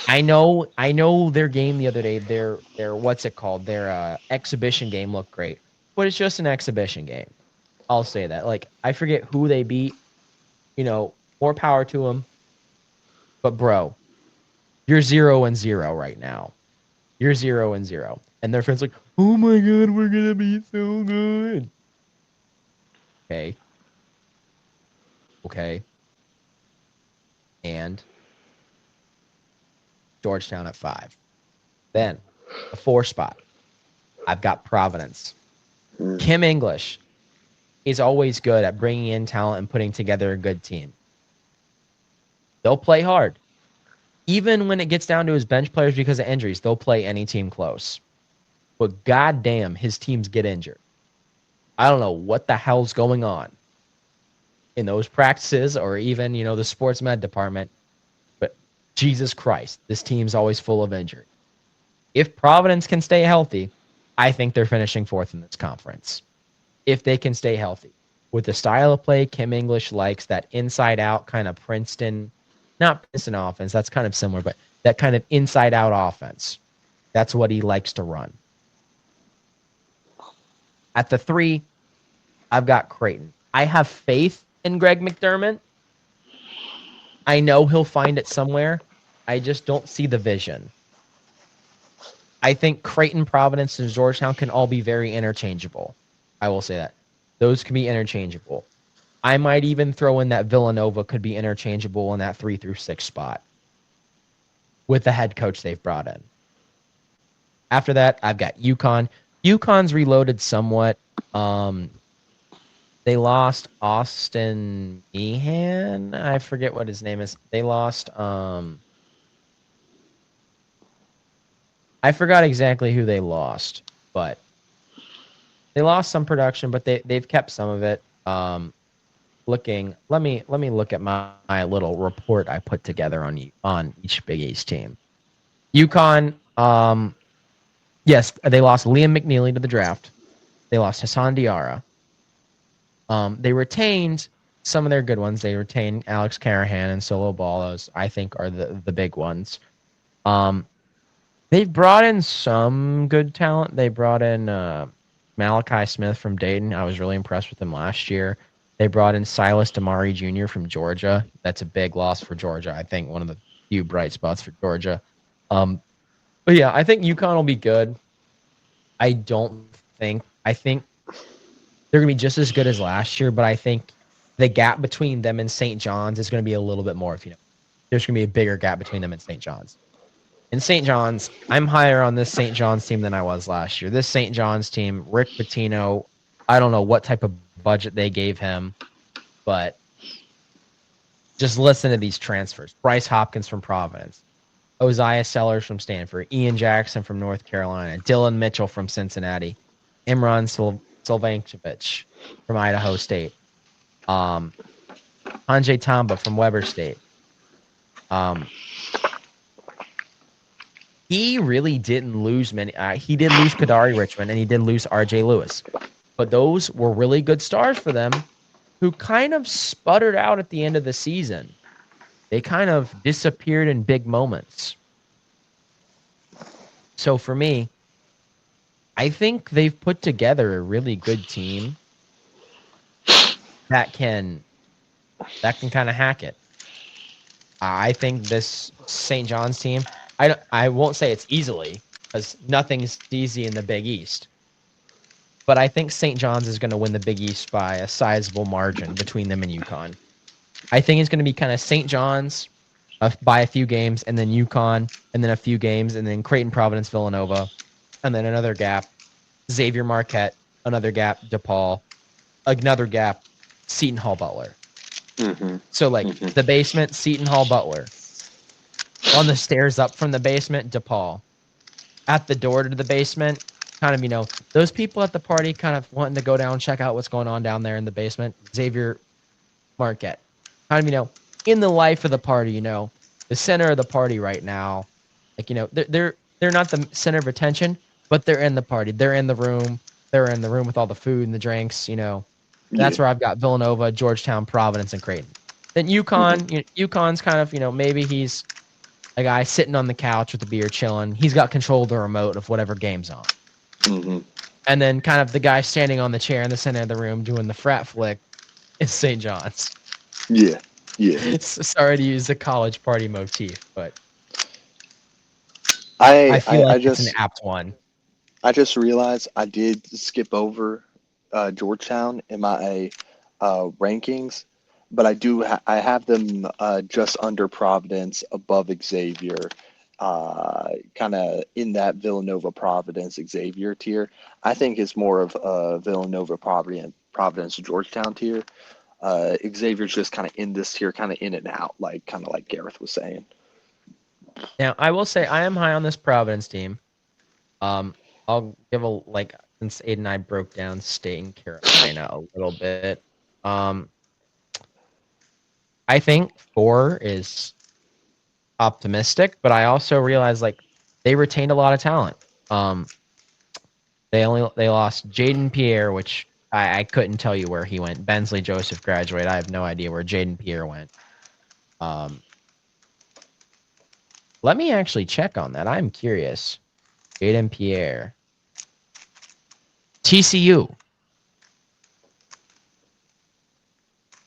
I know their game the other day, their what's it called? Their exhibition game looked great. But it's just an exhibition game. I'll say that. Like, I forget who they beat. More power to them. But bro, you're 0-0 right now. You're 0-0. And their friends like, oh my god, we're gonna be so good. Okay. And Georgetown at 5. Then the 4 spot, I've got Providence. Kim English is always good at bringing in talent and putting together a good team. They'll play hard. Even when it gets down to his bench players because of injuries, they'll play any team close. But goddamn, his teams get injured. I don't know what the hell's going on in those practices or even, the sports med department. But Jesus Christ, this team's always full of injury. If Providence can stay healthy, I think they're finishing 4th in this conference. If they can stay healthy. With the style of play Kim English likes, that inside-out kind of not Princeton offense, that's kind of similar, but that kind of inside-out offense. That's what he likes to run. At the 3, I've got Creighton. I have faith in Greg McDermott. I know he'll find it somewhere. I just don't see the vision. I think Creighton, Providence, and Georgetown can all be very interchangeable. I will say that. Those can be interchangeable. I might even throw in that Villanova could be interchangeable in that 3 through 6 spot with the head coach they've brought in. After that, I've got UConn. UConn's reloaded somewhat. They lost Austin Meehan. I forget what his name is. They lost I forgot exactly who they lost, but they lost some production, but they've kept some of it. Let me look at my little report I put together on each Big East team. UConn, yes, they lost Liam McNeely to the draft. They lost Hassan Diarra. They retained some of their good ones. They retained Alex Carahan and Solo Ball. Those, I think, are the big ones. They've brought in some good talent. They brought in Malachi Smith from Dayton. I was really impressed with him last year. They brought in Silas Damari Jr. from Georgia. That's a big loss for Georgia. I think one of the few bright spots for Georgia. But yeah, I think UConn will be good. I think they're going to be just as good as last year, but I think the gap between them and St. John's is going to be a little bit more. There's going to be a bigger gap between them and St. John's. In St. John's, I'm higher on this St. John's team than I was last year. This St. John's team, Rick Pitino, I don't know what type of budget they gave him, but just listen to these transfers. Bryce Hopkins from Providence, Ozias Sellers from Stanford, Ian Jackson from North Carolina, Dylan Mitchell from Cincinnati, Imran Silvankovic from Idaho State, Sanjay Tamba from Weber State. He really didn't lose many. He did lose Kadari Richmond and he did lose R.J. Lewis, but those were really good stars for them, who kind of sputtered out at the end of the season. They kind of disappeared in big moments. So for me, I think they've put together a really good team that can kind of hack it. I think this St. John's team, I won't say it's easily, because nothing's easy in the Big East. But I think St. John's is going to win the Big East by a sizable margin between them and UConn. I think it's going to be kind of St. John's by a few games, and then UConn, and then a few games, and then Creighton, Providence, Villanova, and then another gap, Xavier Marquette, another gap, DePaul, another gap, Seton Hall, Butler. Mm-hmm. So, the basement, Seton Hall, Butler. On the stairs up from the basement, DePaul. At the door to the basement, kind of, those people at the party kind of wanting to go down, check out what's going on down there in the basement, Xavier Marquette. Kind of, in the life of the party, the center of the party right now. They're not the center of attention, but they're in the party. They're in the room. They're in the room with all the food and the drinks, That's where I've got Villanova, Georgetown, Providence, and Creighton. Then UConn, UConn's kind of, maybe he's a guy sitting on the couch with a beer chilling. He's got control of the remote of whatever game's on. Mm-hmm. And then kind of the guy standing on the chair in the center of the room doing the frat flick is St. John's. Yeah. Sorry to use the college party motif, but I feel like just it's an apt one. I just realized I did skip over Georgetown in my rankings, but I have them just under Providence, above Xavier, kind of in that Villanova Providence Xavier tier. I think it's more of a Villanova Providence Georgetown tier. Xavier's just kind of in this tier, kind of in and out, kind of like Gareth was saying. Now, I will say I am high on this Providence team. I'll give since Aiden and I broke down State and Carolina a little bit. I think 4 is optimistic, but I also realize they retained a lot of talent. They lost Jaden Pierre, which I couldn't tell you where he went. Bensley Joseph graduated. I have no idea where Jaden Pierre went. Let me actually check on that. I'm curious. Jaden Pierre. TCU.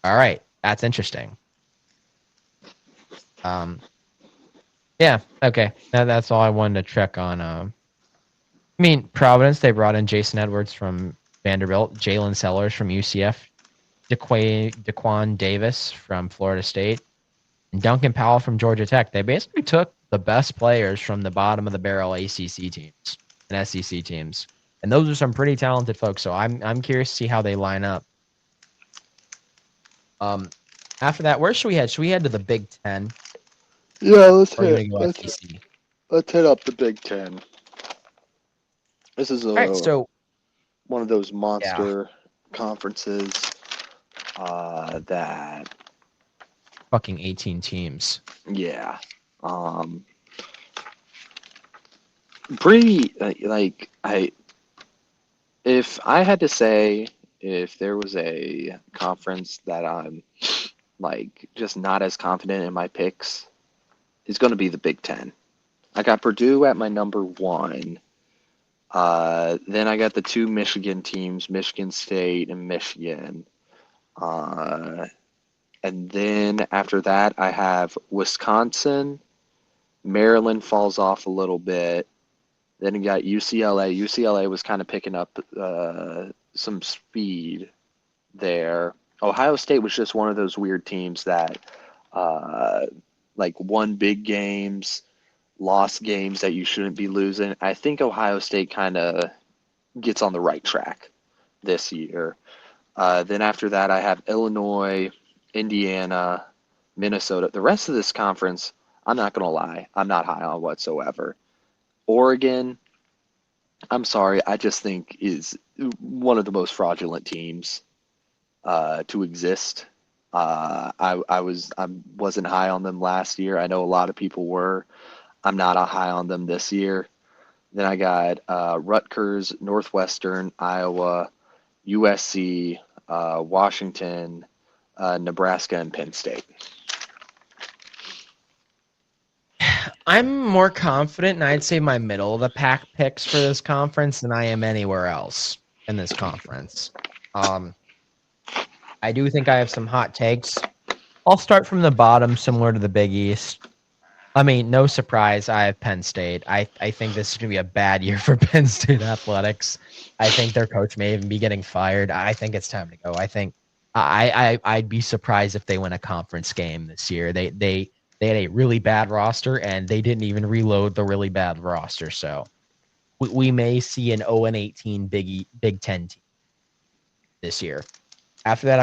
All right. That's interesting. Yeah. Okay. That's all I wanted to check on. Providence, they brought in Jason Edwards from Vanderbilt, Jalen Sellers from UCF, Daquan Davis from Florida State, and Duncan Powell from Georgia Tech. They basically took the best players from the bottom of the barrel ACC teams and SEC teams. And those are some pretty talented folks, so I'm curious to see how they line up. After that, where should we head? Should we head to the Big Ten? Yeah, let's head up the Big Ten. This is one of those monster conferences that fucking 18 teams. Yeah. Pretty if I had to say, if there was a conference that I'm just not as confident in my picks, it's going to be the Big Ten. I got Purdue at my number 1. Then I got the 2 Michigan teams, Michigan State and Michigan. And then after that, I have Wisconsin. Maryland falls off a little bit. Then you got UCLA. UCLA was kind of picking up some speed there. Ohio State was just one of those weird teams that won big games, lost games that you shouldn't be losing. I think Ohio State kind of gets on the right track this year. Then after that, I have Illinois, Indiana, Minnesota. The rest of this conference, I'm not gonna lie, I'm not high on whatsoever. Oregon, I'm sorry, I just think is one of the most fraudulent teams to exist. I wasn't high on them last year. I know a lot of people were. I'm not high on them this year. Then I got Rutgers, Northwestern, Iowa, USC, Washington, Nebraska, and Penn State. I'm more confident, and I'd say my middle of the pack picks for this conference than I am anywhere else in this conference. I do think I have some hot takes. I'll start from the bottom, similar to the Big East. I mean, no surprise, I have Penn State. I think this is going to be a bad year for Penn State athletics. I think their coach may even be getting fired. I think it's time to go. I think I'd be surprised if they win a conference game this year. They had a really bad roster, and they didn't even reload the really bad roster. So we may see an 0-18 Big Ten team this year. After that,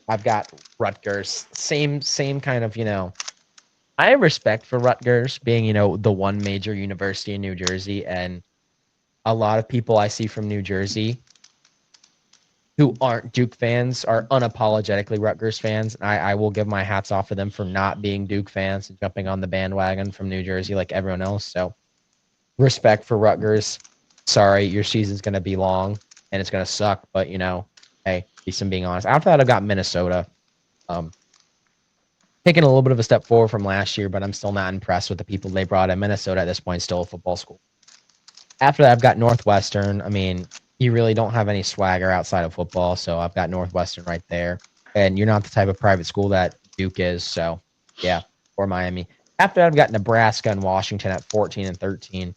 I've got Rutgers. Same kind of, I have respect for Rutgers being, the one major university in New Jersey, and a lot of people I see from New Jersey who aren't Duke fans are unapologetically Rutgers fans. I will give my hats off to them for not being Duke fans and jumping on the bandwagon from New Jersey like everyone else. So respect for Rutgers. Sorry, your season's going to be long and it's going to suck, but, hey, at least I'm being honest. After that, I've got Minnesota. Taking a little bit of a step forward from last year, but I'm still not impressed with the people they brought in. Minnesota at this point still a football school. After that, I've got Northwestern. I mean, you really don't have any swagger outside of football, so I've got Northwestern right there. And you're not the type of private school that Duke is, so yeah, or Miami. After that, I've got Nebraska and Washington at 14 and 13.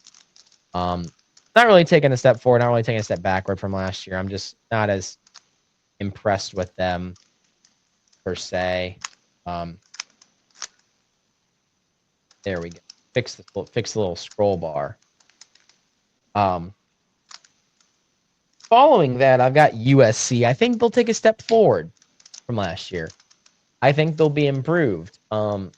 Not really taking a step forward, not really taking a step backward from last year. I'm just not as impressed with them per se. There we go. Fix the little scroll bar. Following that, I've got USC. I think they'll take a step forward from last year. I think they'll be improved. I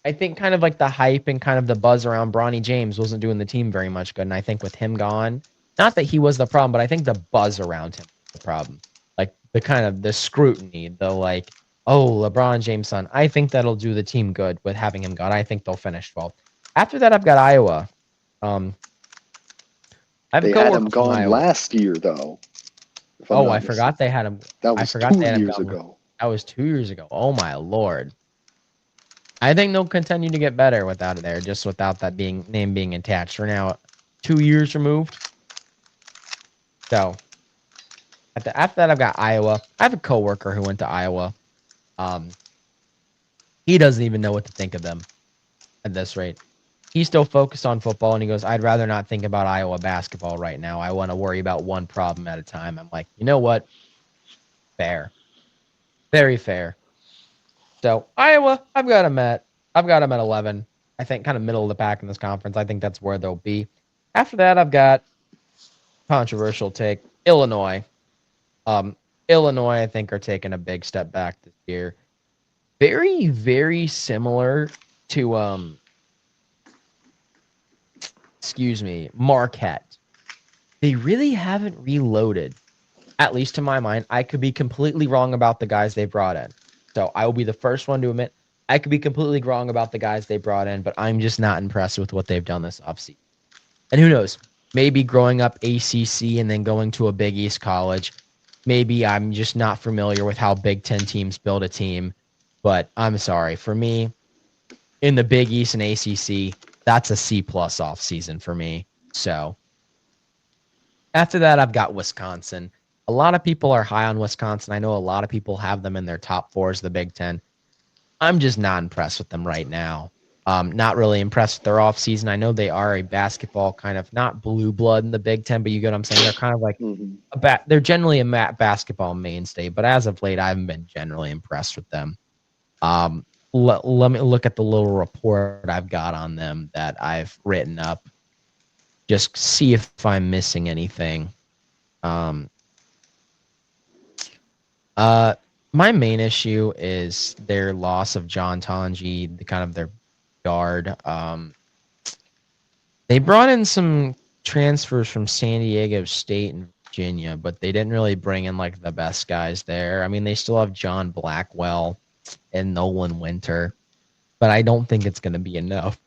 think kind of like the hype and kind of the buzz around Bronny James wasn't doing the team very much good. And I think with him gone, not that he was the problem, but I think the buzz around him was the problem. Like the kind of the scrutiny, the like, oh, LeBron James' son. I think that'll do the team good with having him gone. I think they'll finish 12th. After that, I've got Iowa. They had him gone last year, though. Oh, I forgot they had him. That was 2 years ago. That was 2 years ago. Oh, my Lord. I think they'll continue to get better without it there, just without that name being attached. We're now 2 years removed. So, after that, I've got Iowa. I have a coworker who went to Iowa. He doesn't even know what to think of them at this rate. He's still focused on football, and he goes, I'd rather not think about Iowa basketball right now. I want to worry about one problem at a time. I'm like, you know what? Fair. Very fair. So, Iowa, I've got them at 11. I think kind of middle of the pack in this conference. I think that's where they'll be. After that, I've got controversial take, Illinois. Illinois, I think, are taking a big step back this year. Very, very similar to Marquette. They really haven't reloaded, at least to my mind. I could be completely wrong about the guys they brought in. So I will be the first one to admit I could be completely wrong about the guys they brought in, but I'm just not impressed with what they've done this offseason. And who knows? Maybe growing up ACC and then going to a Big East college, maybe I'm just not familiar with how Big Ten teams build a team. But I'm sorry. For me, in the Big East and ACC, that's a C+ off season for me. So after that, I've got Wisconsin. A lot of people are high on Wisconsin. I know a lot of people have them in their top fours of the Big Ten. I'm just not impressed with them right now. Not really impressed with their offseason. I know they are a basketball kind of, not blue blood in the Big Ten, but you get what I'm saying? They're kind of like, they're generally a basketball mainstay, but as of late, I haven't been generally impressed with them. Let me look at the little report I've got on them that I've written up. Just see if I'm missing anything. My main issue is their loss of John Tonji, the kind of their guard. They brought in some transfers from San Diego State and Virginia, but they didn't really bring in like the best guys there. I mean, they still have John Blackwell and Nolan Winter, but I don't think it's going to be enough.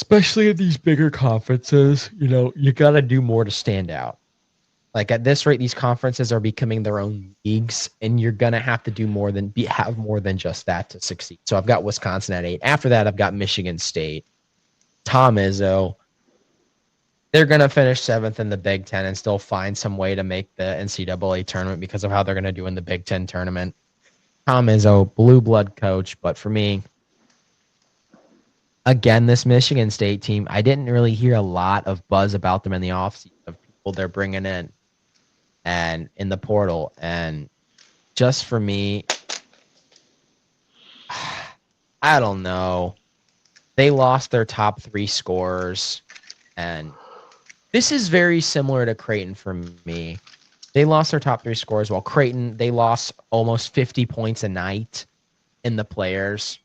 Especially at these bigger conferences, you got to do more to stand out. Like at this rate, these conferences are becoming their own leagues, and you're gonna have to do more than have more than just that to succeed. So I've got Wisconsin at 8. After that, I've got Michigan State, Tom Izzo. They're gonna finish 7th in the Big Ten and still find some way to make the NCAA tournament because of how they're gonna do in the Big Ten tournament. Tom Izzo, blue blood coach, but for me, again, this Michigan State team, I didn't really hear a lot of buzz about them in the offseason of people they're bringing in and in the portal. And just for me, I don't know. They lost their top 3 scorers, and this is very similar to Creighton for me. They lost their top 3 scorers, while Creighton, they lost almost 50 points a night in the players.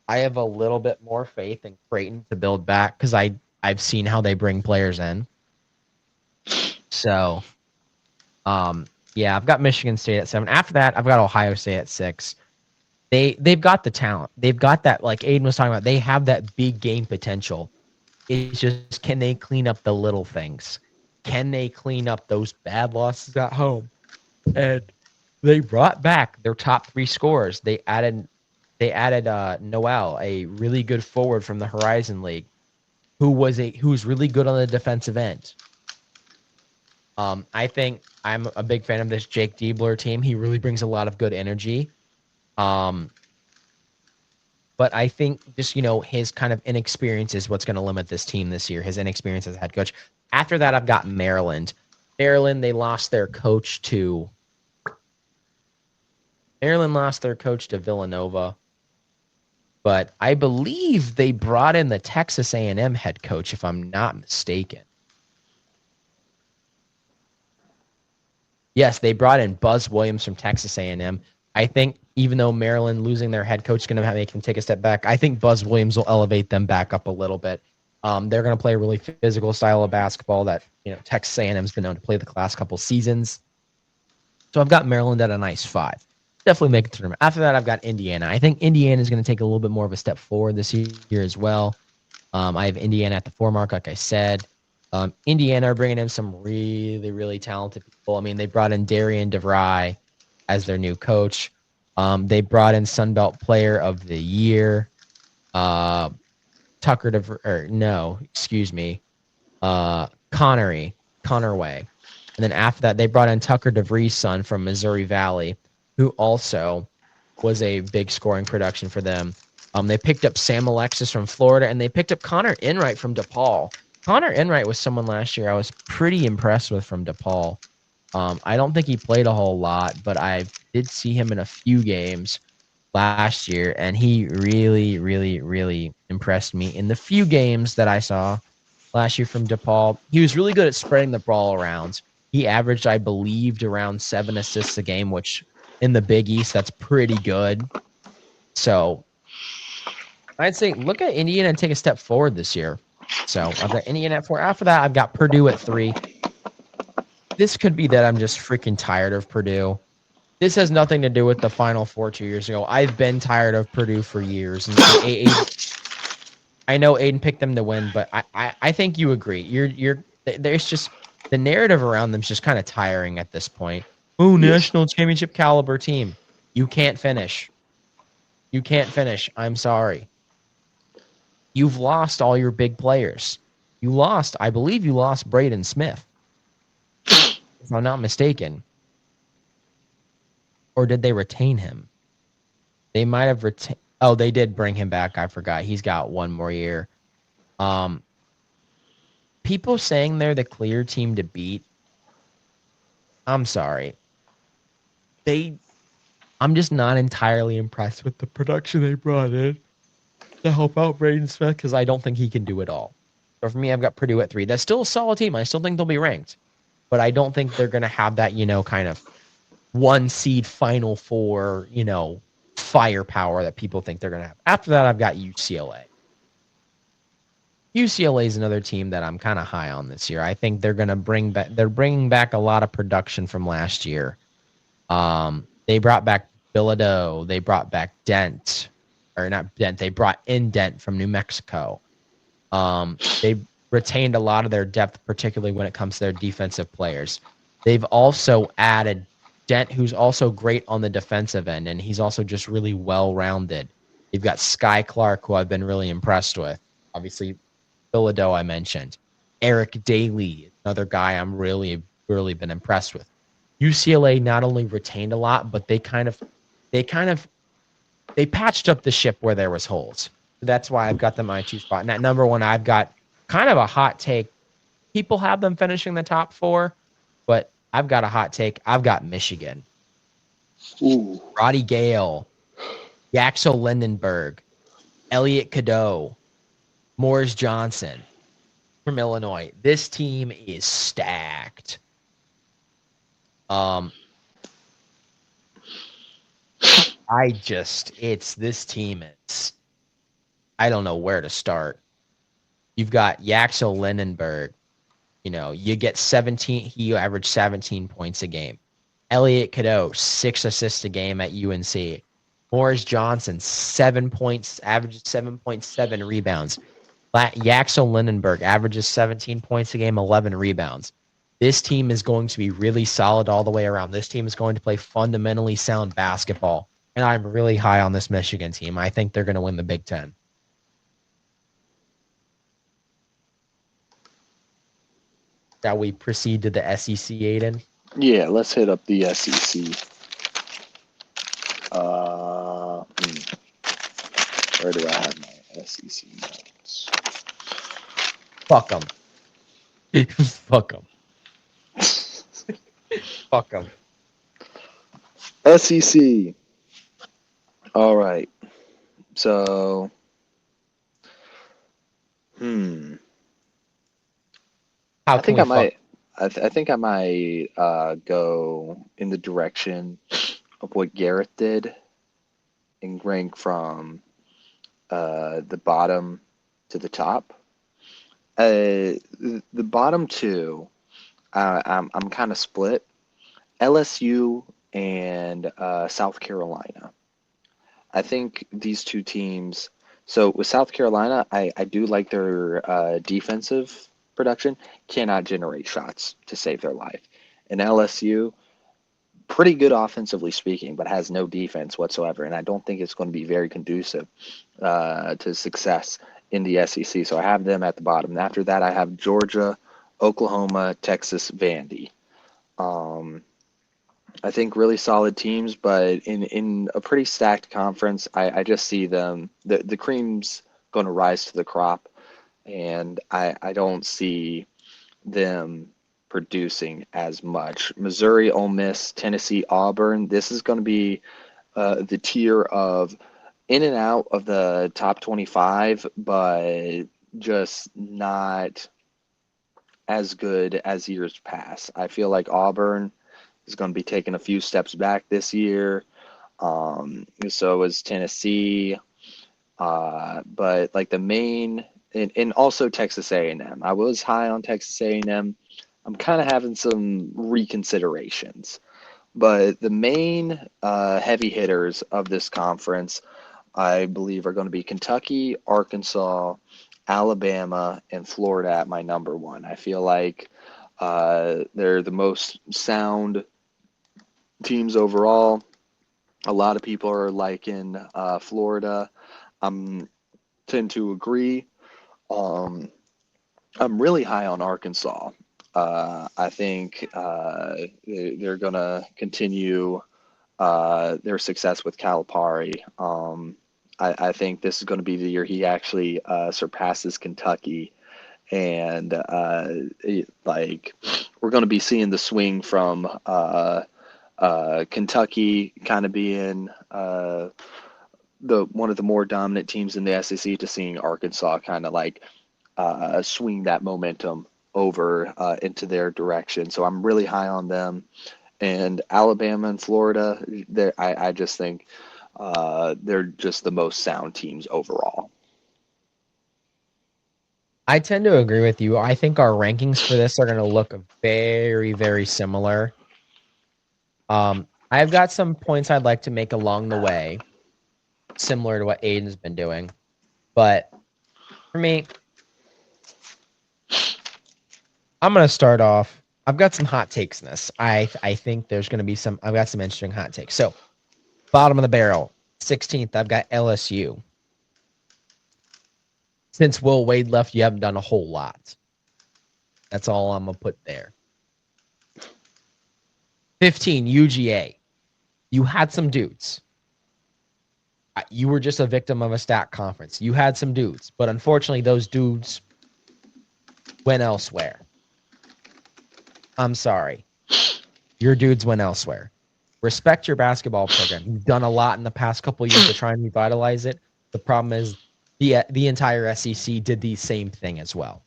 I have a little bit more faith in Creighton to build back because I've seen how they bring players in. So, yeah, I've got Michigan State at 7. After that, I've got Ohio State at 6. They've got the talent. They've got that, like Aiden was talking about, they have that big game potential. It's just, can they clean up the little things? Can they clean up those bad losses at home? And they brought back their top 3 scorers. They added Noel, a really good forward from the Horizon League, who's really good on the defensive end. I think I'm a big fan of this Jake Diebler team. He really brings a lot of good energy. But I think just, his kind of inexperience is what's going to limit this team this year, his inexperience as a head coach. After that, I've got Maryland. Maryland lost their coach to Villanova. But I believe they brought in the Texas A&M head coach, if I'm not mistaken. Yes, they brought in Buzz Williams from Texas A&M. I think even though Maryland losing their head coach is going to make them take a step back, I think Buzz Williams will elevate them back up a little bit. They're going to play a really physical style of basketball that Texas A&M's been known to play the last couple seasons. So I've got Maryland at a nice 5. Definitely make a tournament. After that, I've got Indiana. I think Indiana is going to take a little bit more of a step forward this year as well. I have Indiana at the 4 mark, like I said. Indiana are bringing in some really, really talented people. I mean, they brought in Darian DeVry as their new coach. They brought in Sunbelt Player of the Year, Connery, Connerway. And then after that, they brought in Tucker DeVries' son from Missouri Valley, who also was a big scoring production for them. They picked up Sam Alexis from Florida, and they picked up Connor Enright from DePaul. Connor Enright was someone last year I was pretty impressed with from DePaul. I don't think he played a whole lot, but I did see him in a few games last year, and he really, really, really impressed me in the few games that I saw last year from DePaul. He was really good at spreading the ball around. He averaged, I believed, around 7 assists a game, which in the Big East, that's pretty good. So I'd say look at Indiana and take a step forward this year. So I've got Indiana at 4. After that, I've got Purdue at 3. This could be that I'm just freaking tired of Purdue. This has nothing to do with the Final Four 2 years ago. I've been tired of Purdue for years. And I know Aiden picked them to win, but I think you agree. There's just the narrative around them is just kind of tiring at this point. Oh, national championship caliber team. You can't finish. I'm sorry. You've lost all your big players. I believe you lost Braden Smith, if I'm not mistaken. Or did they retain him? They might have retained. Oh, they did bring him back. I forgot. He's got 1 more year. People saying they're the clear team to beat. I'm sorry. I'm just not entirely impressed with the production they brought in to help out Braden Smith because I don't think he can do it all. So for me, I've got Purdue at 3. That's still a solid team. I still think they'll be ranked. But I don't think they're going to have that, kind of one seed Final Four, firepower that people think they're going to have. After that, I've got UCLA. UCLA is another team that I'm kind of high on this year. I think they're going to bringing back a lot of production from last year. They brought back Bilodeau. They brought back Dent, or not Dent. They brought in Dent from New Mexico. They retained a lot of their depth, particularly when it comes to their defensive players. They've also added Dent, who's also great on the defensive end, and he's also just really well-rounded. They've got Sky Clark, who I've been really impressed with. Obviously, Bilodeau I mentioned. Eric Daly, another guy I'm really, really been impressed with. UCLA not only retained a lot, but they patched up the ship where there was holes. That's why I've got them my 2 spot. And at number 1, I've got kind of a hot take. People have them finishing the top 4, but I've got a hot take. I've got Michigan. Ooh. Roddy Gale, Yaxel Lindenberg, Elliot Cadeau, Morris Johnson from Illinois. This team is stacked. This team is, I don't know where to start. You've got Yaxel Lindenberg. You get 17. He averaged 17 points a game. Elliot Cadeau, 6 assists a game at UNC. Morris Johnson, 7 points, averages 7.7 rebounds. Yaxel Lindenberg averages 17 points a game, 11 rebounds. This team is going to be really solid all the way around. This team is going to play fundamentally sound basketball. And I'm really high on this Michigan team. I think they're going to win the Big Ten. Shall we proceed to the SEC, Aiden? Yeah, let's hit up the SEC. Where do I have my SEC notes? Fuck them. Fuck them. Fuck them. SEC. All right. So, I think I might go in the direction of what Garrett did and rank from the bottom to the top. The bottom 2, I'm kind of split. LSU and South Carolina. I think these 2 teams. So with South Carolina, I do like their defensive production. Cannot generate shots to save their life. And LSU, pretty good offensively speaking, but has no defense whatsoever. And I don't think it's going to be very conducive to success in the SEC. So I have them at the bottom. And after that, I have Georgia, Oklahoma, Texas, Vandy. I think really solid teams, but in a pretty stacked conference, I just see them, the cream's going to rise to the crop, and I don't see them producing as much. Missouri, Ole Miss, Tennessee, Auburn, this is going to be the tier of in and out of the top 25, but just not as good as years past. I feel like Auburn is going to be taking a few steps back this year. So is Tennessee. But like the main, and also Texas A&M. I was high on Texas A&M. I'm kind of having some reconsiderations. But the main heavy hitters of this conference, I believe, are going to be Kentucky, Arkansas, Alabama, and Florida at my number 1. I feel like they're the most sound teams overall. A lot of people are liking Florida. I tend to agree. I'm really high on Arkansas. I think they're going to continue their success with Calipari. I think this is going to be the year he actually surpasses Kentucky. And we're going to be seeing the swing from Kentucky kind of being one of the more dominant teams in the SEC to seeing Arkansas kind of swing that momentum over into their direction. So I'm really high on them. And Alabama and Florida, I just think they're just the most sound teams overall. I tend to agree with you. I think our rankings for this are going to look very, very similar. I've got some points I'd like to make along the way, similar to what Aiden's been doing. But for me, I'm going to start off. I've got some hot takes in this. I think there's going to be some. I've got some interesting hot takes. So, bottom of the barrel, 16th. I've got LSU. Since Will Wade left, you haven't done a whole lot. That's all I'm gonna put there. 15, UGA. You had some dudes. You were just a victim of a stat conference. You had some dudes, but unfortunately, those dudes went elsewhere. I'm sorry. Your dudes went elsewhere. Respect your basketball program. You've done a lot in the past couple of years to try and revitalize it. The problem is the entire SEC did the same thing as well.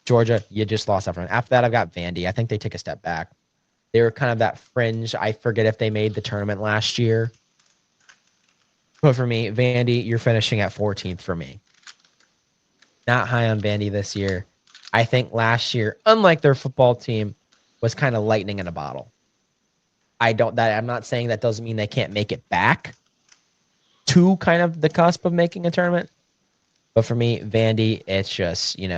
Georgia, you just lost everyone. After that, I've got Vandy. I think they take a step back. They were kind of that fringe. I forget if they made the tournament last year. But for me, Vandy, you're finishing at 14th for me. Not high on Vandy this year. I think last year, unlike their football team, was kind of lightning in a bottle. I'm not saying that doesn't mean they can't make it back to kind of the cusp of making a tournament. But for me, Vandy, it's just, you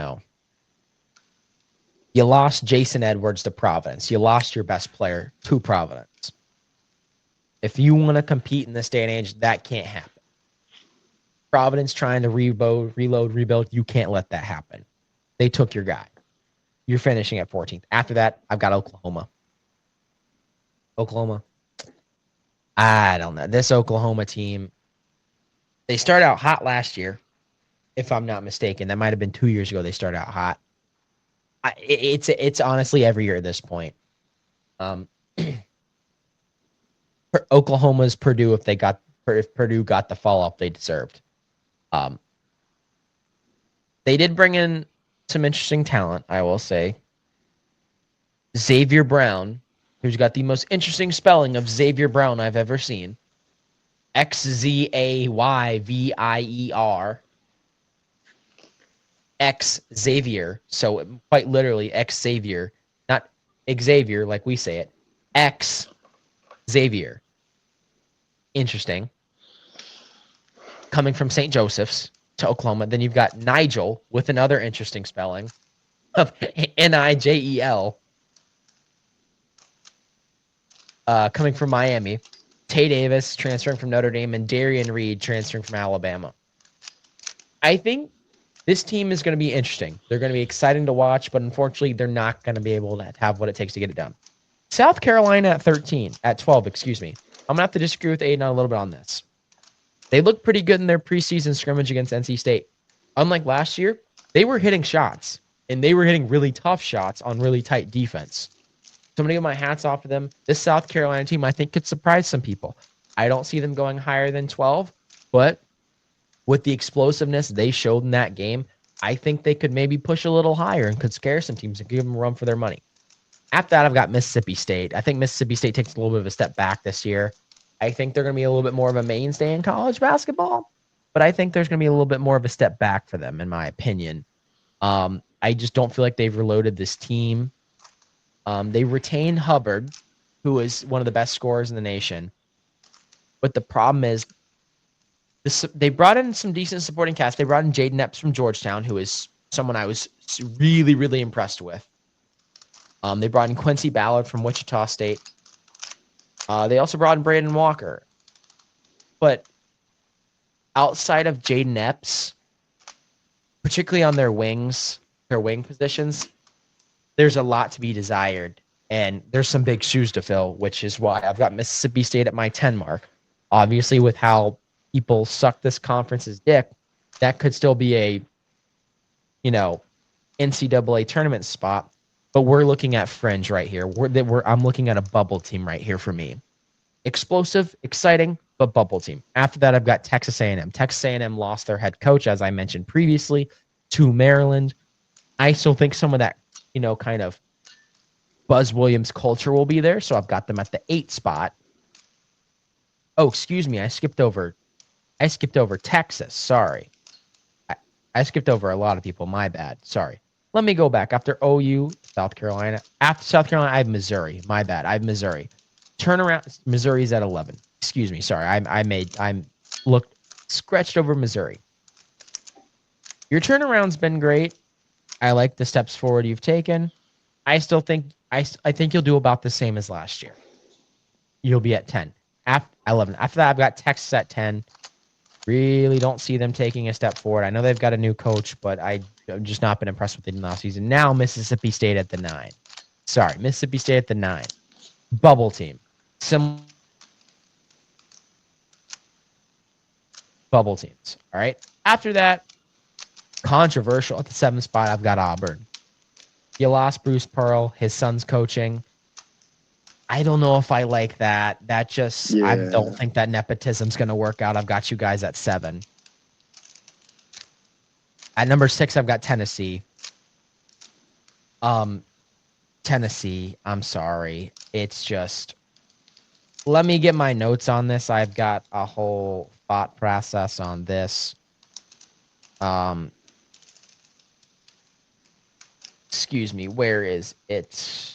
lost Jason Edwards to Providence. You lost your best player to Providence. If you want to compete in this day and age, that can't happen. Providence trying to rebuild, you can't let that happen. They took your guy. You're finishing at 14th. After that, I've got Oklahoma. I don't know. This Oklahoma team, they started out hot last year, if I'm not mistaken. That might have been 2 years ago they started out hot. It's honestly every year at this point. Oklahoma's Purdue if Purdue got the follow up they deserved. They did bring in some interesting talent, I will say. Xavier Brown, who's got the most interesting spelling of Xavier Brown I've ever seen. Xzayvier. X Xavier, so quite literally X Xavier, not Xavier like we say it. X Xavier. Interesting. Coming from St. Joseph's to Oklahoma. Then you've got Nigel with another interesting spelling of Nigel. Coming from Miami. Tay Davis transferring from Notre Dame and Darian Reed transferring from Alabama. I think this team is going to be interesting. They're going to be exciting to watch, but unfortunately, they're not going to be able to have what it takes to get it done. South Carolina at 12, excuse me. I'm going to have to disagree with Aiden a little bit on this. They looked pretty good in their preseason scrimmage against NC State. Unlike last year, they were hitting shots, and they were hitting really tough shots on really tight defense. So I'm going to give my hats off to them. This South Carolina team, I think, could surprise some people. I don't see them going higher than 12, but with the explosiveness they showed in that game, I think they could maybe push a little higher and could scare some teams and give them a run for their money. After that, I've got Mississippi State. I think Mississippi State takes a little bit of a step back this year. I think they're going to be a little bit more of a mainstay in college basketball, but I think there's going to be a little bit more of a step back for them, in my opinion. I just don't feel like they've reloaded this team. They retained Hubbard, who is one of the best scorers in the nation. But the problem is, they brought in some decent supporting cast. They brought in Jaden Epps from Georgetown, who is someone I was really, really impressed with. They brought in Quincy Ballard from Wichita State. They also brought in Braden Walker. But outside of Jaden Epps, particularly on their wing positions, there's a lot to be desired. And there's some big shoes to fill, which is why I've got Mississippi State at my 10 mark. Obviously, with how people suck this conference's dick, that could still be a, NCAA tournament spot. But we're looking at fringe right here. I'm looking at a bubble team right here for me. Explosive, exciting, but bubble team. After that, I've got Texas A&M. Texas A&M lost their head coach, as I mentioned previously, to Maryland. I still think some of that, kind of Buzz Williams culture will be there, so I've got them at the 8 spot. Oh, excuse me, I skipped over Texas. Sorry. I skipped over a lot of people. My bad. Sorry. Let me go back. After OU, South Carolina. After South Carolina, I have Missouri. My bad. I have Missouri. Turnaround. Missouri's at 11. Excuse me. Sorry. I'm looked scratched over Missouri. Your turnaround's been great. I like the steps forward you've taken. I still think I think you'll do about the same as last year. You'll be at 10. 11. After that, I've got Texas at 10. Really don't see them taking a step forward. I know they've got a new coach, but I've just not been impressed with them last season. Now Mississippi State at the 9. Sorry, Mississippi State at the 9. Bubble team. Bubble teams. All right. After that, controversial at the 7th spot, I've got Auburn. You lost Bruce Pearl. His son's coaching. I don't know if I like that. That just, yeah. I don't think that nepotism's going to work out. I've got you guys at 7. At number 6, I've got Tennessee. Tennessee, I'm sorry. It's just, let me get my notes on this. I've got a whole thought process on this. Excuse me, where is it?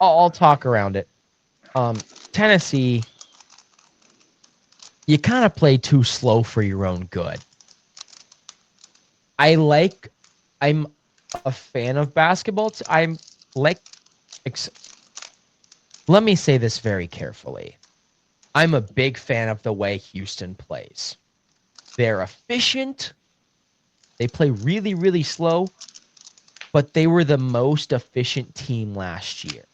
I'll talk around it. Tennessee, you kind of play too slow for your own good. I'm a fan of basketball. Let me say this very carefully. I'm a big fan of the way Houston plays. They're efficient. They play really, really slow, but they were the most efficient team last year.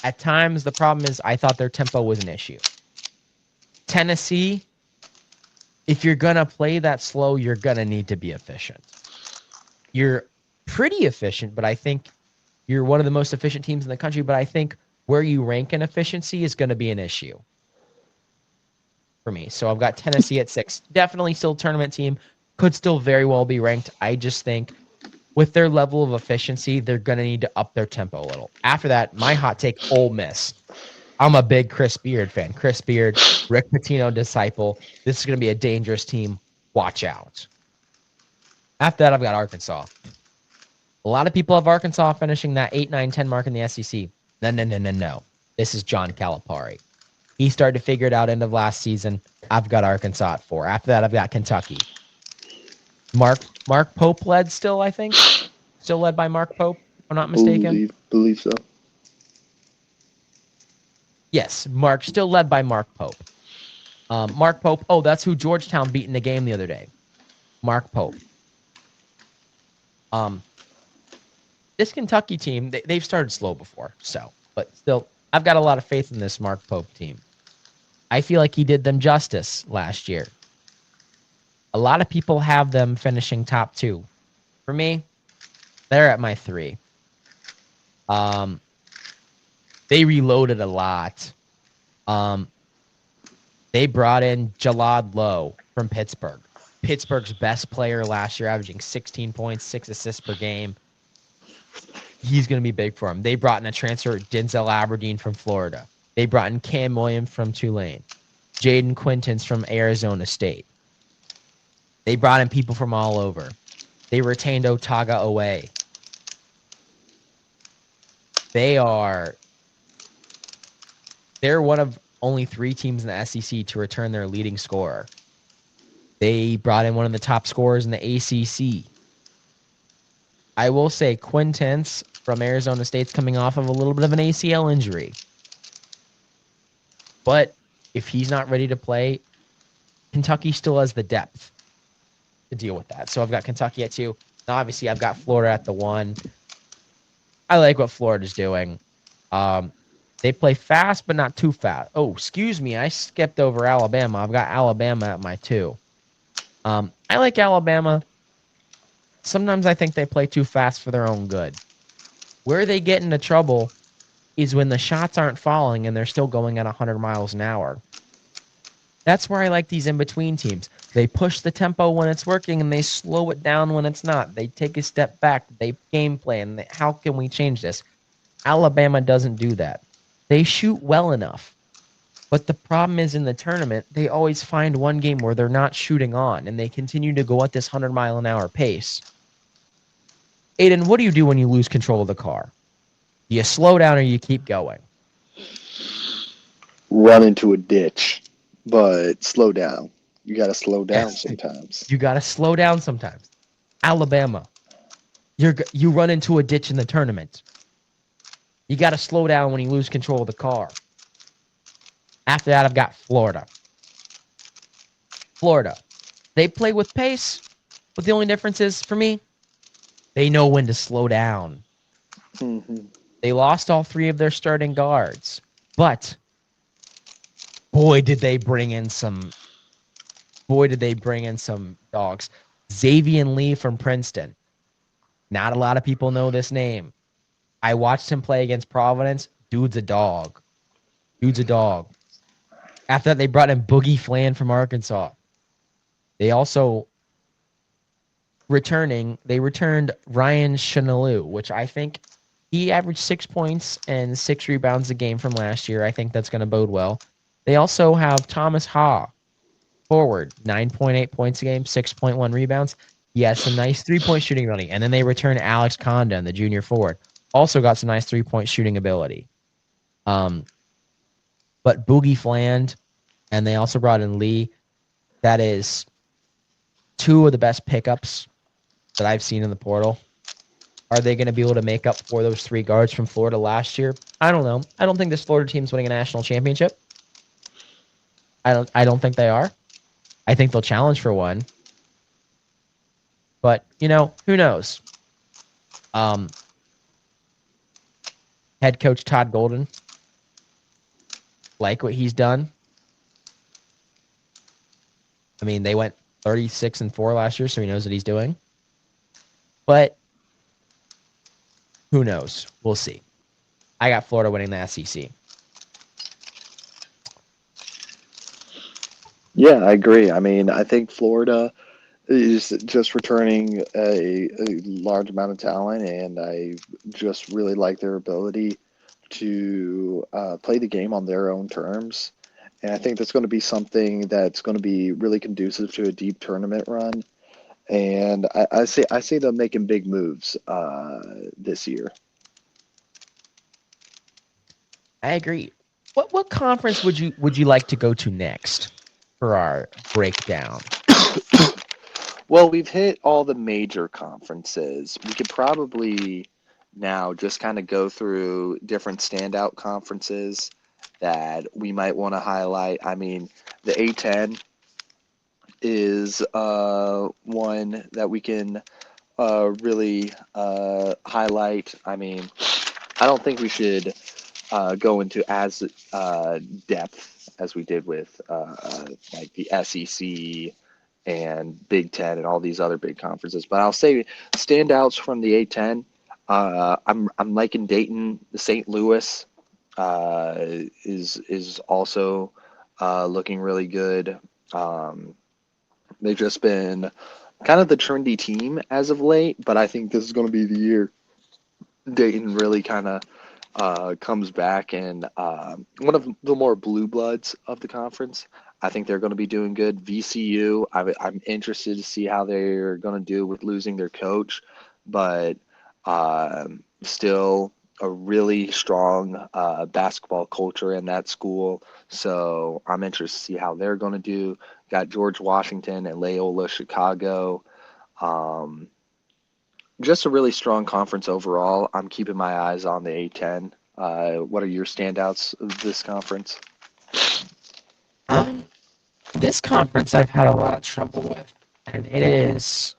At times, the problem is I thought their tempo was an issue. Tennessee, if you're going to play that slow, you're going to need to be efficient. You're pretty efficient, but I think you're one of the most efficient teams in the country, but I think where you rank in efficiency is going to be an issue for me. So I've got Tennessee at 6. Definitely still a tournament team. Could still very well be ranked. I just think with their level of efficiency, they're going to need to up their tempo a little. After that, my hot take, Ole Miss. I'm a big Chris Beard fan. Chris Beard, Rick Pitino disciple. This is going to be a dangerous team. Watch out. After that, I've got Arkansas. A lot of people have Arkansas finishing that 8, 9, 10 mark in the SEC. No. This is John Calipari. He started to figure it out end of last season. I've got Arkansas at 4. After that, I've got Kentucky. Mark Pope led still, I think. Still led by Mark Pope, if I'm not mistaken. Believe so. Yes, still led by Mark Pope. Mark Pope, that's who Georgetown beat in the game the other day. Mark Pope. This Kentucky team, they've started slow before, but still, I've got a lot of faith in this Mark Pope team. I feel like he did them justice last year. A lot of people have them finishing top 2. For me, they're at my 3. They reloaded a lot. They brought in Jalad Lowe from Pittsburgh. Pittsburgh's best player last year, averaging 16 points, 6 assists per game. He's going to be big for him. They brought in a transfer, Denzel Aberdeen from Florida. They brought in Cam Williams from Tulane. Jaden Quintons from Arizona State. They brought in people from all over. They retained Otaga Owe. They're one of only 3 teams in the SEC to return their leading scorer. They brought in one of the top scorers in the ACC. I will say Quintons from Arizona State's coming off of a little bit of an ACL injury. But if he's not ready to play, Kentucky still has the depth to deal with that. So I've got Kentucky at 2. Now, obviously, I've got Florida at the 1. I like what Florida's doing. They play fast, but not too fast. Oh, excuse me. I skipped over Alabama. I've got Alabama at my 2. I like Alabama. Sometimes I think they play too fast for their own good. Where they get into trouble is when the shots aren't falling and they're still going at 100 miles an hour. That's where I like these in-between teams. They push the tempo when it's working and they slow it down when it's not. They take a step back. They game plan. How can we change this? Alabama doesn't do that. They shoot well enough. But the problem is in the tournament, they always find one game where they're not shooting on and they continue to go at this 100-mile-an-hour pace. Aiden, what do you do when you lose control of the car? Do you slow down or you keep going? Run into a ditch, but slow down. You got to slow down sometimes. You got to slow down sometimes. Alabama, you run into a ditch in the tournament. You got to slow down when you lose control of the car. After that, I've got Florida. Florida, they play with pace, but the only difference is, for me, they know when to slow down. Mm-hmm. They lost all three of their starting guards, but boy, did they bring in some dogs. Xavier Lee from Princeton. Not a lot of people know this name. I watched him play against Providence. Dude's a dog. After that, they brought in Boogie Flan from Arkansas. They also returned Ryan Chanelou, which I think he averaged 6 points and 6 rebounds a game from last year. I think that's going to bode well. They also have Thomas Ha, forward, 9.8 points a game, 6.1 rebounds. He has some nice 3-point shooting ability. And then they return Alex Condon, the junior forward. Also got some nice 3-point shooting ability. But Boogie Fland, and they also brought in Lee. That is 2 of the best pickups that I've seen in the portal. Are they going to be able to make up for those 3 guards from Florida last year? I don't know. I don't think this Florida team's winning a national championship. I don't think they are. I think they'll challenge for one. But, who knows? Head coach Todd Golden, like what he's done. I mean, they went 36-4 last year, so he knows what he's doing. But who knows? We'll see. I got Florida winning the SEC. Yeah, I agree. I mean, I think Florida is just returning a large amount of talent, and I just really like their ability to play the game on their own terms. And I think that's going to be something that's going to be really conducive to a deep tournament run. And I see them making big moves this year. I agree. What conference would you like to go to next for our breakdown? Well, we've hit all the major conferences. We could probably now just kind of go through different standout conferences that we might want to highlight. I mean, the A10 is one that we can really highlight. I mean, I don't think we should go into as depth as we did with like the SEC and Big Ten and all these other big conferences. But I'll say standouts from the A10. I'm liking Dayton. The St. Louis is also looking really good. They've just been kind of the trendy team as of late, but I think this is going to be the year Dayton really kind of comes back and one of the more blue bloods of the conference. I think they're going to be doing good. VCU, I'm interested to see how they're going to do with losing their coach, but still a really strong basketball culture in that school. So I'm interested to see how they're going to do. Got George Washington and Loyola Chicago. Just a really strong conference overall. I'm keeping my eyes on the A10. What are your standouts of this conference? This conference I've had a lot of trouble with, and it is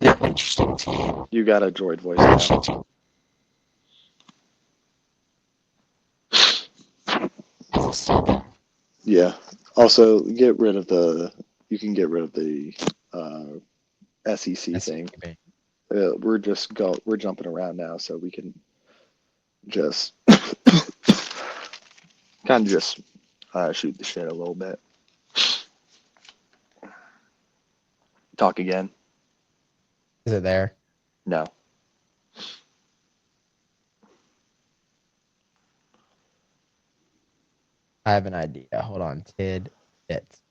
an interesting team. You got a droid voice now. Yeah. Also, get rid of the. You can get rid of the SEC thing. We're jumping around now, so we can just kind of just shoot the shit a little bit. Talk again. Is it there? No. I have an idea. Hold on. Tidbits.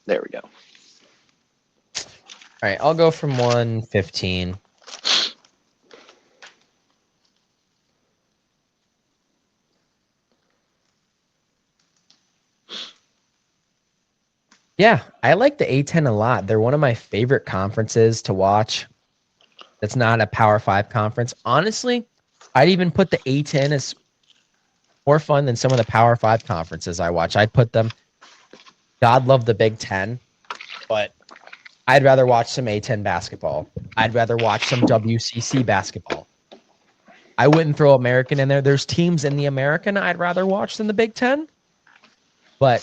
There we go. All right, I'll go from 115. Yeah, I like the A10 a lot. They're one of my favorite conferences to watch. That's not a Power 5 conference. Honestly, I'd even put the A10 as more fun than some of the Power 5 conferences I watch. I'd put them, God love the Big Ten, but I'd rather watch some A10 basketball. I'd rather watch some WCC basketball. I wouldn't throw American in there. There's teams in the American I'd rather watch than the Big Ten, but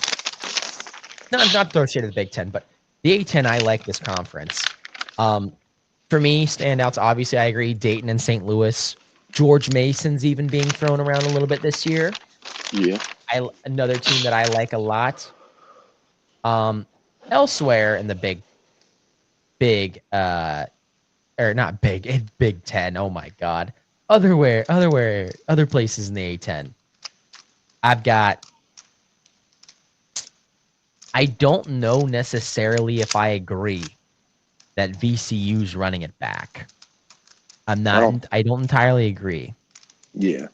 not throw shade at the Big Ten, but the A10, I like this conference. For me, standouts, obviously, I agree, Dayton and St. Louis. George Mason's even being thrown around a little bit this year. Yeah. Another team that I like a lot. Elsewhere in the big, or not big, Big Ten. Oh my God. Other places in the A10. I've got. I don't know necessarily if I agree that VCU's running it back. I'm not. I don't entirely agree. Yeah.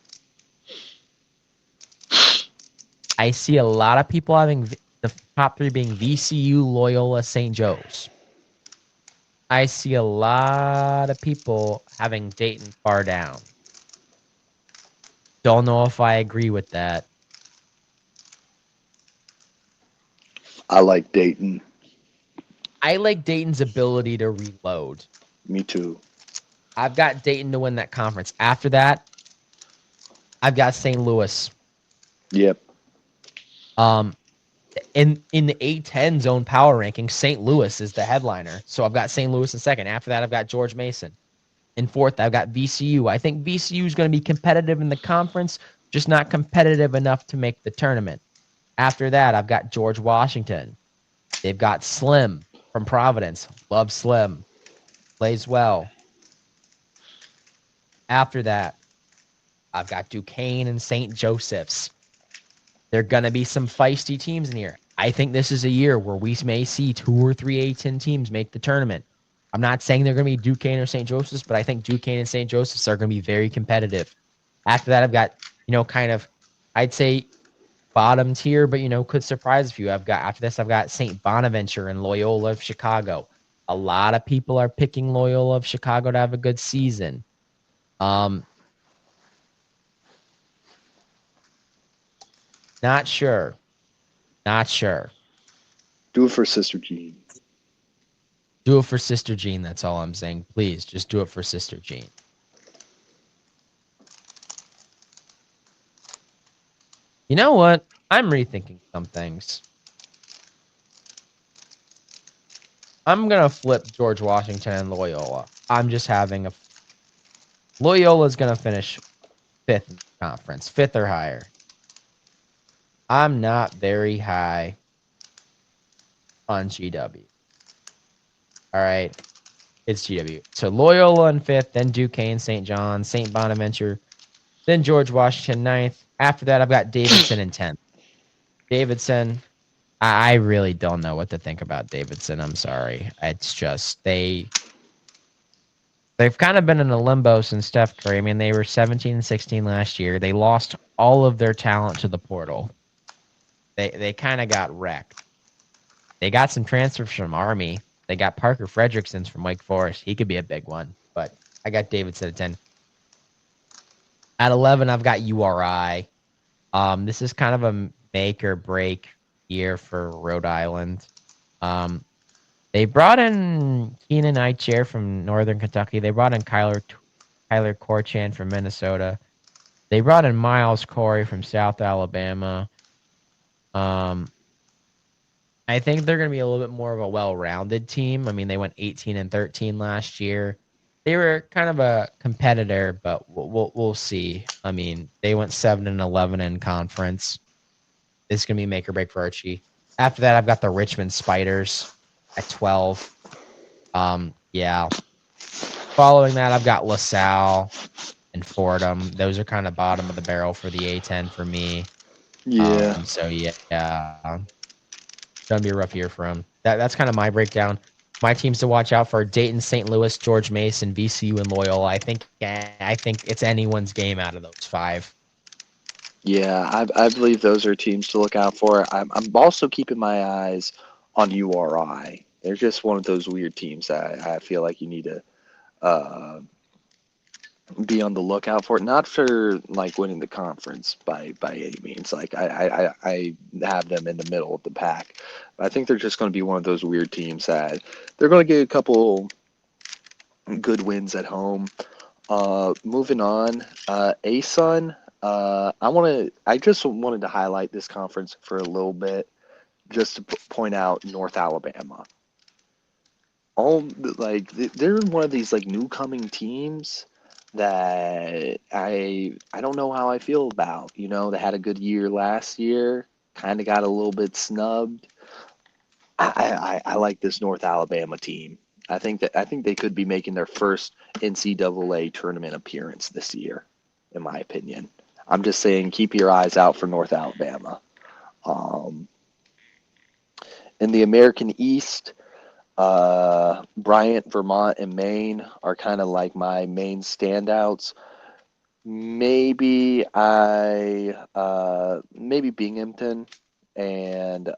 I see a lot of people having the top three being VCU, Loyola, St. Joe's. I see a lot of people having Dayton far down. Don't know if I agree with that. I like Dayton. I like Dayton's ability to reload. Me too. I've got Dayton to win that conference. After that, I've got St. Louis. Yep. In the A10 zone power ranking, St. Louis is the headliner. So I've got St. Louis in second. After that, I've got George Mason. In fourth, I've got VCU. I think VCU is going to be competitive in the conference, just not competitive enough to make the tournament. After that, I've got George Washington. They've got Slim from Providence. Love Slim. Plays well. After that, I've got Duquesne and St. Joseph's. There are going to be some feisty teams in here. I think this is a year where we may see 2 or 3 A10 teams make the tournament. I'm not saying they're going to be Duquesne or St. Joseph's, but I think Duquesne and St. Joseph's are going to be very competitive. After that, I've got, kind of, I'd say bottom tier, but, could surprise a few. After this, I've got St. Bonaventure and Loyola of Chicago. A lot of people are picking Loyola of Chicago to have a good season. Not sure. Do it for Sister Jean. Do it for Sister Jean. That's all I'm saying. Please, just do it for Sister Jean. You know what? I'm rethinking some things. I'm going to flip George Washington and Loyola. I'm just having Loyola's going to finish 5th in the conference. 5th or higher. I'm not very high on GW. All right. It's GW. So Loyola in 5th, then Duquesne, St. John, St. Bonaventure, then George Washington 9th. After that, I've got Davidson in 10th. Davidson, I really don't know what to think about Davidson. I'm sorry. It's just they've kind of been in a limbo since Steph Curry. I mean, they were 17 and 16 last year. They lost all of their talent to the portal. They kind of got wrecked. They got some transfers from Army. They got Parker Fredrickson from Wake Forest. He could be a big one, but I got Davidson at 10. At 11, I've got URI. This is kind of a make or break year for Rhode Island. They brought in Keenan Eicher from Northern Kentucky. They brought in Kyler Korchan from Minnesota. They brought in Miles Corey from South Alabama. I think they're going to be a little bit more of a well-rounded team. I mean, they went 18 and 13 last year. They were kind of a competitor, but we'll see. I mean, they went 7 and 11 in conference. is going to be make or break for Archie. After that, I've got the Richmond Spiders at 12. Yeah. Following that, I've got LaSalle and Fordham. Those are kind of bottom of the barrel for the A10 for me. Yeah. So yeah, gonna be a rough year for him. That's kind of my breakdown. My teams to watch out for: Dayton, St. Louis, George Mason, VCU, and Loyola. I think it's anyone's game out of those five. Yeah, I believe those are teams to look out for. I'm also keeping my eyes on URI. They're just one of those weird teams that I feel like you need to uh, be on the lookout for. Not for like winning the conference by any means. Like I have them in the middle of the pack. But I think they're just going to be one of those weird teams that they're going to get a couple good wins at home. Moving on, ASUN. I just wanted to highlight this conference for a little bit, just to point out North Alabama. They're one of these like new coming teams that I don't know how I feel about. You know, they had a good year last year, kind of got a little bit snubbed. I like this North Alabama team. I think they could be making their first NCAA tournament appearance this year, in my opinion. I'm just saying, keep your eyes out for North Alabama. Um, in the American East, Bryant, Vermont, and Maine are kind of like my main standouts. Maybe Binghamton and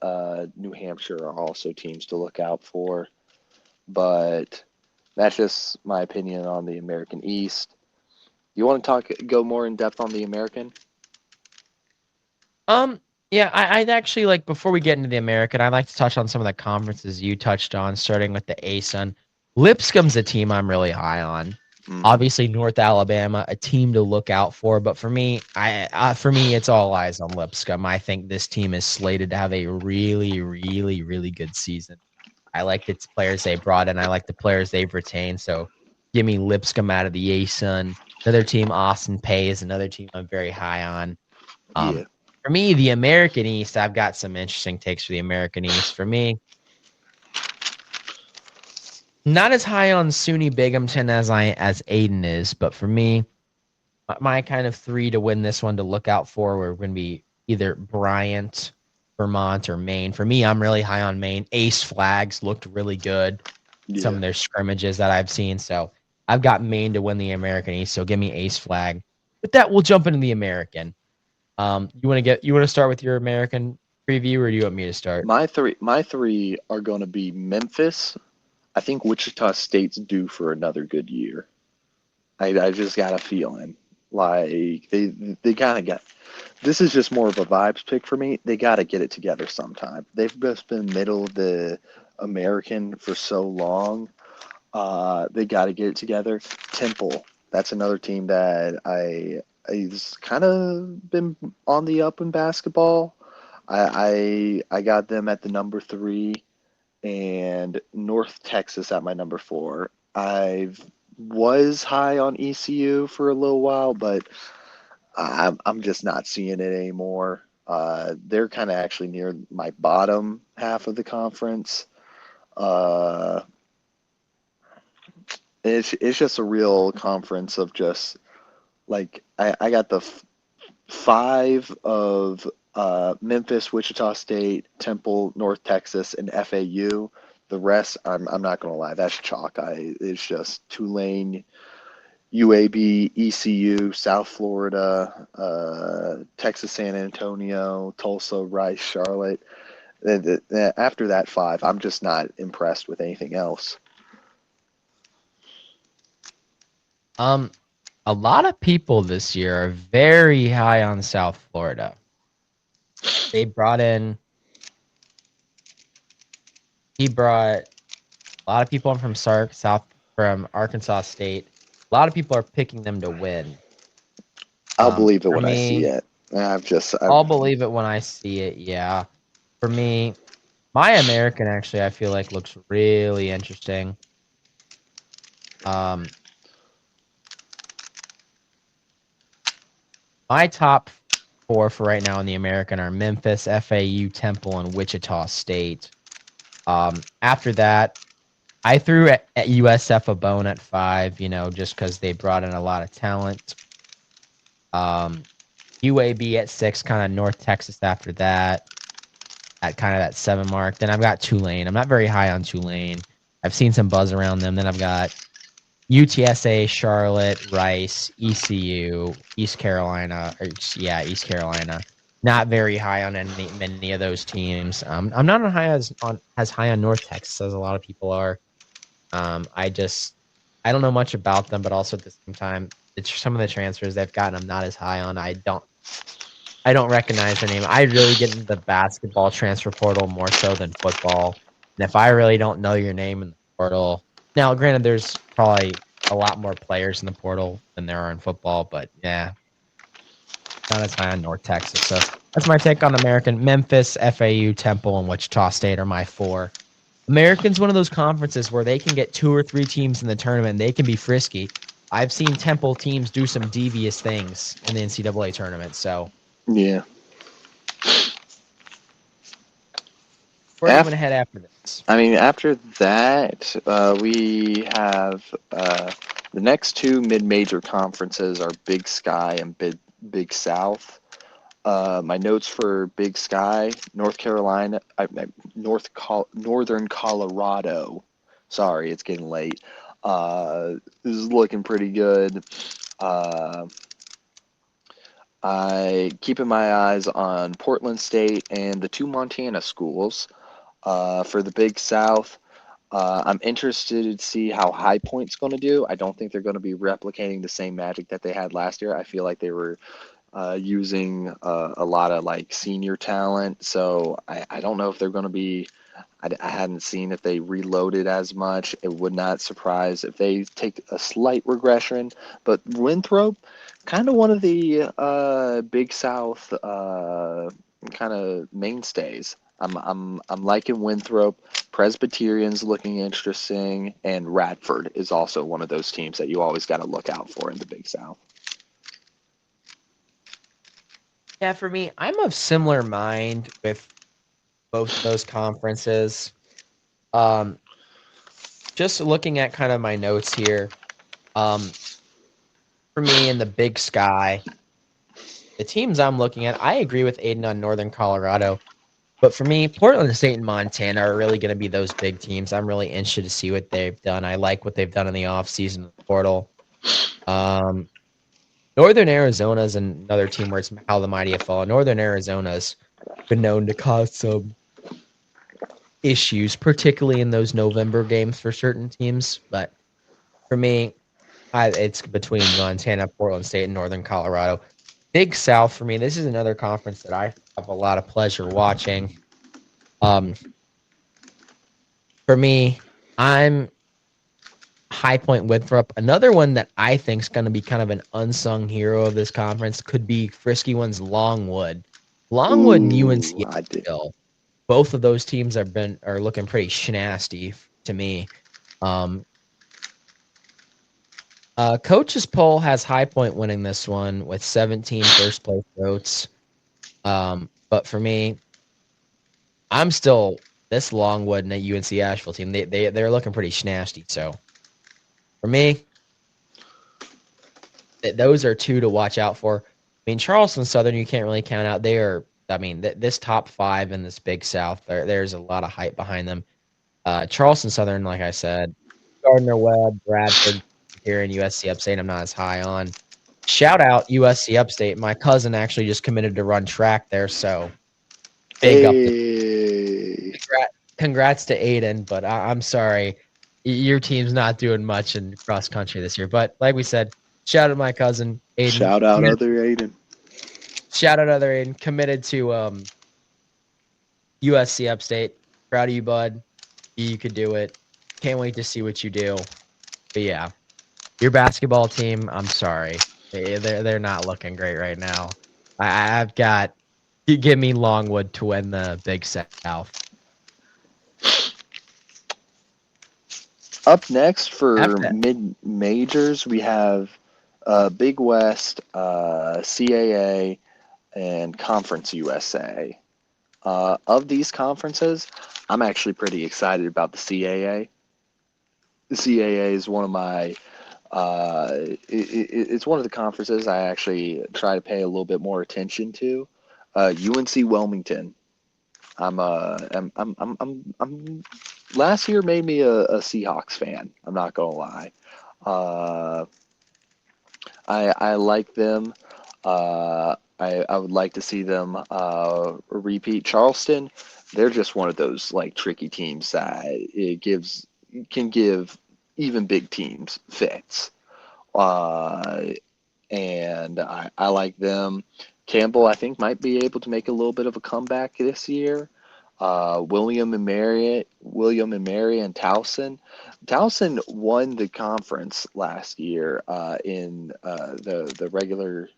New Hampshire are also teams to look out for. But that's just my opinion on the American East. You want to go more in depth on the American? Um, yeah, I'd actually like before we get into the American, I'd like to touch on some of the conferences you touched on, starting with the ASUN. Lipscomb's a team I'm really high on. Mm-hmm. Obviously, North Alabama, a team to look out for. But for me, it's all eyes on Lipscomb. I think this team is slated to have a really, really, really good season. I like the players they brought in. I like the players they've retained. So, give me Lipscomb out of the ASUN. Another team, Austin Pay, is another team I'm very high on. Yeah. For me, the American East, I've got some interesting takes for the American East. For me, not as high on SUNY Binghamton as Aiden is, but for me, my kind of three to win this one to look out for were going to be either Bryant, Vermont, or Maine. For me, I'm really high on Maine. Ace Flags looked really good. Some Yeah. of their scrimmages that I've seen. So I've got Maine to win the American East. So give me Ace Flag. With that, we'll jump into the American. You want to start with your American preview, or do you want me to start? My three are going to be Memphis. I think Wichita State's due for another good year. I just got a feeling like they kind of got. This is just more of a vibes pick for me. They got to get it together sometime. They've just been middle of the American for so long. They got to get it together. Temple, that's another team that I've kind of been on the up in basketball. I got them at the number three, and North Texas at my number four. I was high on ECU for a little while, but I'm just not seeing it anymore. They're kind of actually near my bottom half of the conference. Uh, it's just a real conference of just like I got the five of Memphis, Wichita State, Temple, North Texas, and FAU. The rest, I'm not gonna lie, that's chalk. It's just Tulane, UAB, ECU, South Florida, Texas San Antonio, Tulsa, Rice, Charlotte. After that five, I'm just not impressed with anything else. Um, a lot of people this year are very high on South Florida. They brought in he brought a lot of people in from from Arkansas State. A lot of people are picking them to win. I'll believe it For when I see me, it. I'll believe it when I see it. Yeah. For me, my American actually I feel like looks really interesting. Um, my top four for right now in the American are Memphis, FAU, Temple, and Wichita State. After that, I threw at USF a bone at 5, just because they brought in a lot of talent. UAB at 6, kind of North Texas after that, at kind of that 7 mark. Then I've got Tulane. I'm not very high on Tulane. I've seen some buzz around them. Then I've got UTSA, Charlotte, Rice, ECU, East Carolina. East Carolina. Not very high on many of those teams. I'm not as high on North Texas as a lot of people are. I don't know much about them, but also at the same time, some of the transfers they've gotten, I'm not as high on. I don't recognize their name. I really get into the basketball transfer portal more so than football. And if I really don't know your name in the portal, now granted, there's probably a lot more players in the portal than there are in football, but yeah, not as high on North Texas. So that's my take on American. Memphis, FAU, Temple, and Wichita State are my 4. American's one of those conferences where they can get 2 or 3 teams in the tournament and they can be frisky. I've seen Temple teams do some devious things in the NCAA tournament. So Yeah. where are you going to head after this? After that, we have the next 2 mid-major conferences are Big Sky and Big South. My notes for Big Sky, North Carolina, Northern Colorado. Sorry, it's getting late. This is looking pretty good. I keeping my eyes on Portland State and the 2 Montana schools. For the Big South, I'm interested to see how High Point's going to do. I don't think they're going to be replicating the same magic that they had last year. I feel like they were using a lot of like senior talent, so I don't know if they're going to be. I hadn't seen if they reloaded as much. It would not surprise if they take a slight regression. But Winthrop, kind of one of the Big South kind of mainstays. I'm liking Winthrop. Presbyterian's looking interesting, and Radford is also one of those teams that you always got to look out for in the Big South. Yeah, for me, I'm of similar mind with both of those conferences. Just looking at kind of my notes here, for me in the Big Sky, the teams I'm looking at, I agree with Aiden on Northern Colorado. But for me, Portland State and Montana are really going to be those big teams. I'm really interested to see what they've done. I like what they've done in the offseason portal. Northern Arizona is another team where it's how the mighty have fallen. Northern Arizona's been known to cause some issues, particularly in those November games for certain teams. But for me, it's between Montana, Portland State, and Northern Colorado. Big South for me, this is another conference that I have a lot of pleasure watching. For me, I'm High Point Winthrop. Another one that I think is going to be kind of an unsung hero of this conference could be Frisky one's Longwood. Longwood and UNC still. Both of those teams are looking pretty schnasty to me. Coach's poll has High Point winning this one with 17 first place votes. But for me, I'm still this Longwood and the UNC Asheville team. They're looking pretty schnasty. So for me, those are 2 to watch out for. I mean, Charleston Southern, you can't really count out. This top 5 in this Big South, there's a lot of hype behind them. Charleston Southern, like I said, Gardner Webb, Bradford here in USC Upstate, I'm not as high on. Shout out USC Upstate. My cousin actually just committed to run track there, so big up. Congrats to Aiden, but I'm sorry. Your team's not doing much in cross country this year. But like we said, shout out my cousin Aiden. Shout out other Aiden. Shout out other Aiden. Committed to USC Upstate. Proud of you, bud. You could do it. Can't wait to see what you do. But yeah, your basketball team, I'm sorry. They're not looking great right now. I've got you give me Longwood to win the Big South. Up next for mid-majors, we have Big West, CAA, and Conference USA. Of these conferences, I'm actually pretty excited about the CAA. The CAA is one of my it's one of the conferences I actually try to pay a little bit more attention to. UNC Wilmington. I'm last year made me a Seahawks fan. I'm not gonna lie. Uh, I like them. I would like to see them repeat. Charleston, they're just one of those like tricky teams that it gives can give even big teams fits. Uh, and I like them. Campbell, I think, might be able to make a little bit of a comeback this year. William and Mary, and Towson. Towson won the conference last year in the regular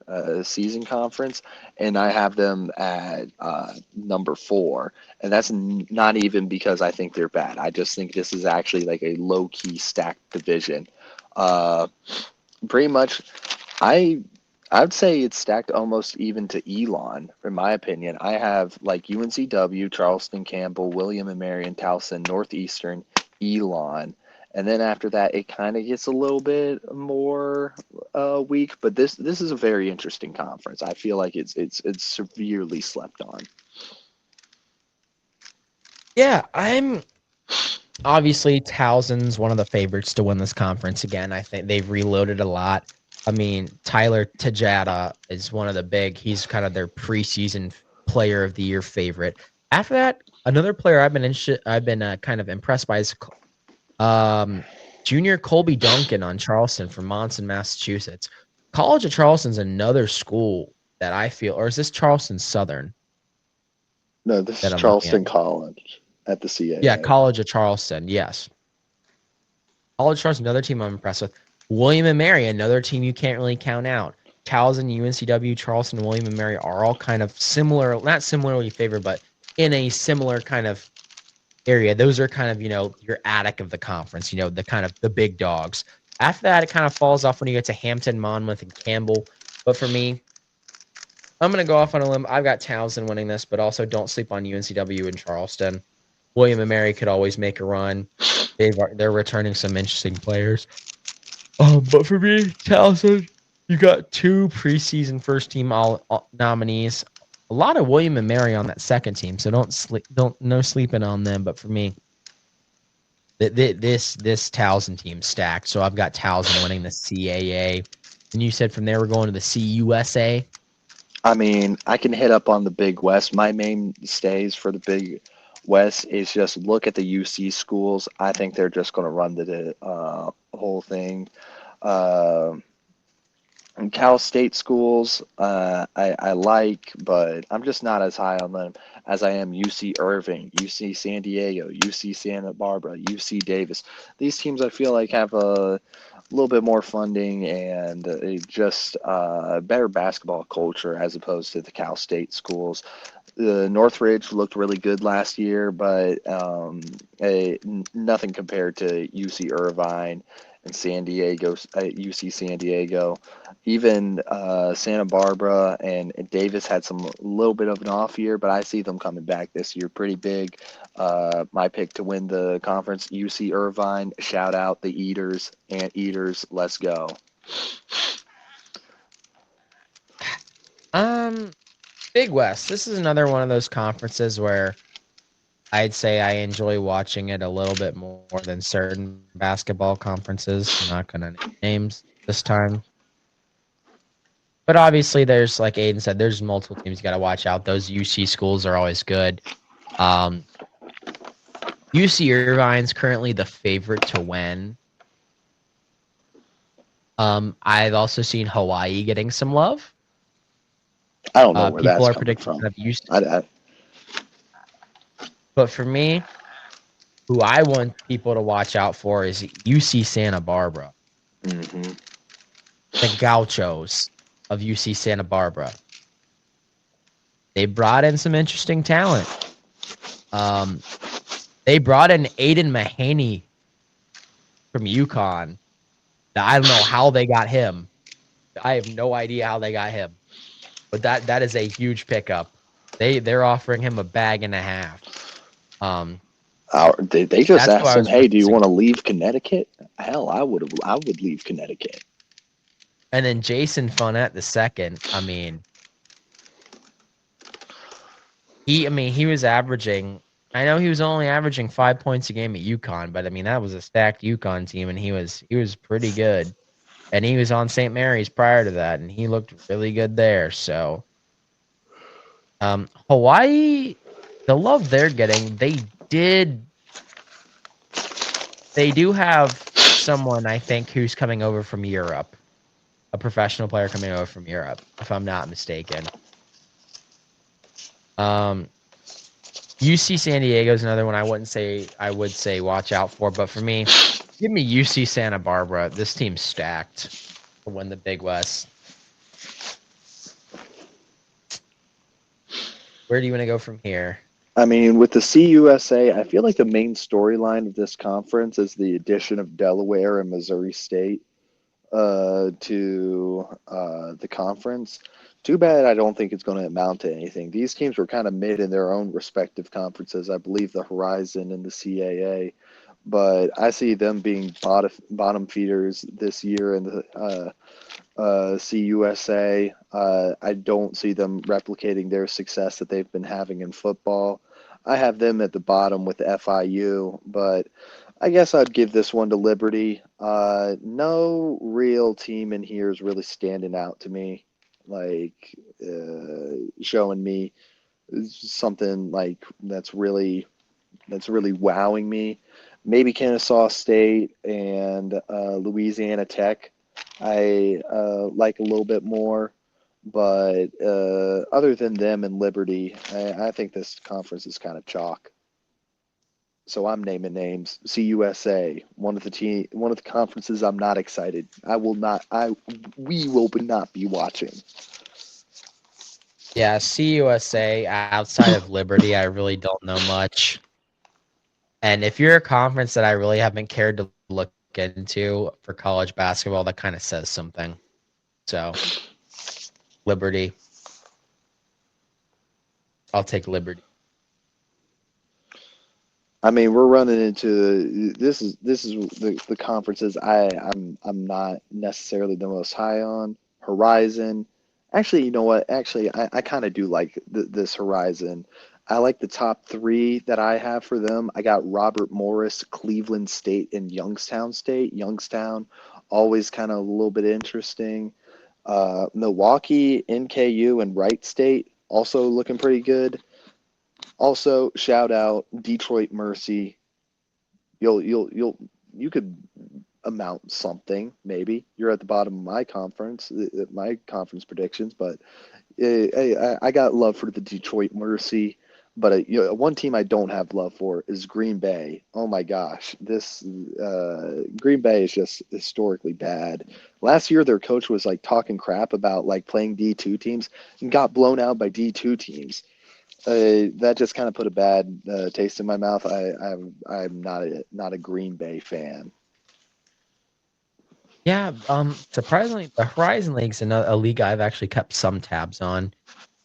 season conference, and I have them at number 4. And that's not even because I think they're bad. I just think this is actually like a low key stacked division. Uh, Pretty much, I I'd say it's stacked almost even to Elon, in my opinion. I have like UNCW, Charleston, Campbell, William and Marion, Towson, Northeastern, Elon, and then after that it kind of gets a little bit more weak. But this is a very interesting conference. I feel like it's severely slept on. Yeah, I'm obviously Towson's one of the favorites to win this conference again. I think they've reloaded a lot. I mean, Tyler Tajada is one of the big. He's kind of their preseason player of the year favorite. After that, another player I've been kind of impressed by is um, junior Colby Duncan on Charleston from Monson, Massachusetts. College of Charleston's another school that I feel, or is this Charleston Southern No, this is that I'm looking at? Charleston College at the Yeah, CAA. College of Charleston. Yes. College Charleston, another team I'm impressed with. William and Mary, another team you can't really count out. Towson, UNCW, Charleston, William and Mary are all kind of similar, not similarly favored, but in a similar kind of area. Those are kind of, your attic of the conference, the kind of the big dogs. After that, it kind of falls off when you get to Hampton, Monmouth, and Campbell. But for me, I'm going to go off on a limb. I've got Towson winning this, but also don't sleep on UNCW and Charleston. William and Mary could always make a run. They're returning some interesting players. But for me, Towson, you got 2 preseason first team all nominees. A lot of William and Mary on that second team, so don't no sleeping on them. But for me, this Towson team stacked. So I've got Towson winning the CAA, and you said from there we're going to the CUSA. I mean, I can hit up on the Big West. My mainstays for the Big West is just look at the UC schools. I think they're just going to run the whole thing. Uh, and Cal State schools, I like, but I'm just not as high on them as I am UC Irving, UC San Diego, UC Santa Barbara, UC Davis. These teams I feel like have a little bit more funding and just better basketball culture as opposed to the Cal State schools. The Northridge looked really good last year, but nothing compared to UC Irvine and San Diego, UC San Diego. Even Santa Barbara and Davis had some little bit of an off year, but I see them coming back this year pretty big. My pick to win the conference, UC Irvine. Shout out the Eaters and Eaters. Let's go. Big West. This is another one of those conferences where I'd say I enjoy watching it a little bit more than certain basketball conferences. I'm not going to name names this time. But obviously, there's, like Aiden said, there's multiple teams you got to watch out. Those UC schools are always good. UC Irvine's currently the favorite to win. I've also seen Hawaii getting some love. I don't know where People that's are coming predicting from. that UC. I, But for me, who I want people to watch out for is UC Santa Barbara. mm-hmm. The Gauchos of UC Santa Barbara. They brought in some interesting talent. They brought in Aiden Mahaney from UConn. I don't know how they got him. I have no idea how they got him. but that is a huge pickup. They're offering him a bag and a half. They just That's who asked I him, was "Hey, do you referencing. want to leave Connecticut?" Hell, I would leave Connecticut. And then Jason Fournette the second. I mean, he was averaging. I know he was only averaging 5 points a game at UConn, but I mean that was a stacked UConn team, and he was pretty good. And he was on St. Mary's prior to that, and he looked really good there. So, Hawaii, the love they're getting, they do have someone I think who's coming over from Europe, a professional player coming over from Europe, if I'm not mistaken. Um, UC San Diego is another one I would say watch out for, but for me, give me UC Santa Barbara. This team's stacked to win the Big West. Where do you want to go from here? I mean, with the CUSA, I feel like the main storyline of this conference is the addition of Delaware and Missouri State to the conference. Too bad I don't think it's going to amount to anything. These teams were kind of mid in their own respective conferences. I believe the Horizon and the CAA, but I see them being bottom feeders this year in the CUSA. I don't see them replicating their success that they've been having in football. I have them at the bottom with FIU, but I guess I'd give this one to Liberty. No real team in here is really standing out to me, like showing me something like that's really wowing me. Maybe Kennesaw State and Louisiana Tech. I like a little bit more, but other than them and Liberty, I think this conference is kind of chalk. So I'm naming names. CUSA, one of the conferences I'm not excited. We will not be watching. Yeah, CUSA outside of Liberty, I really don't know much. And if you're a conference that I really haven't cared to look into for college basketball, that kind of says something. So, Liberty, I'll take Liberty. I mean, we're running into this is the conferences I'm not necessarily the most high on. Horizon, actually, you know what? Actually, I kind of do like this Horizon. I like the top three that I have for them. I got Robert Morris, Cleveland State, and Youngstown State. Youngstown, always kind of a little bit interesting. Milwaukee, NKU, and Wright State also looking pretty good. Also, shout out Detroit Mercy. You could amount something maybe. You're at the bottom of my conference predictions, but I got love for the Detroit Mercy. But one team I don't have love for is Green Bay. Oh my gosh, this Green Bay is just historically bad. Last year, their coach was like talking crap about like playing D2 teams and got blown out by D2 teams. That just kind of put a bad taste in my mouth. I'm not a Green Bay fan. Yeah, surprisingly, the Horizon League's a league I've actually kept some tabs on.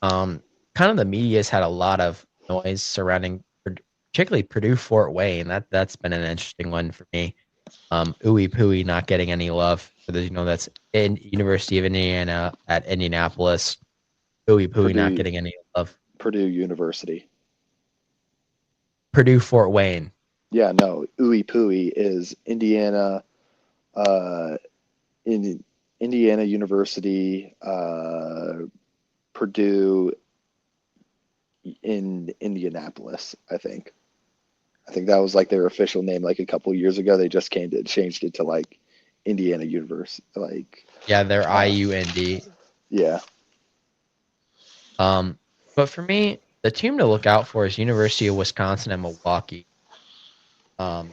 Um, Kind of the media's had a lot of noise surrounding, particularly Purdue Fort Wayne. That's been an interesting one for me. Ooey Pooey not getting any love for the that's in University of Indiana at Indianapolis. Ooey Pooey not Purdue getting any love. Purdue University. Purdue Fort Wayne. Yeah, no, Ooey Pooey is Indiana, uh, in Indiana University, Purdue in Indianapolis. I think that was like their official name. Like a couple years ago, they just changed it to like Indiana University. Like, Yeah, they're uh, IUND. yeah. Um, but for me, the team to look out for is University of Wisconsin and Milwaukee. Um,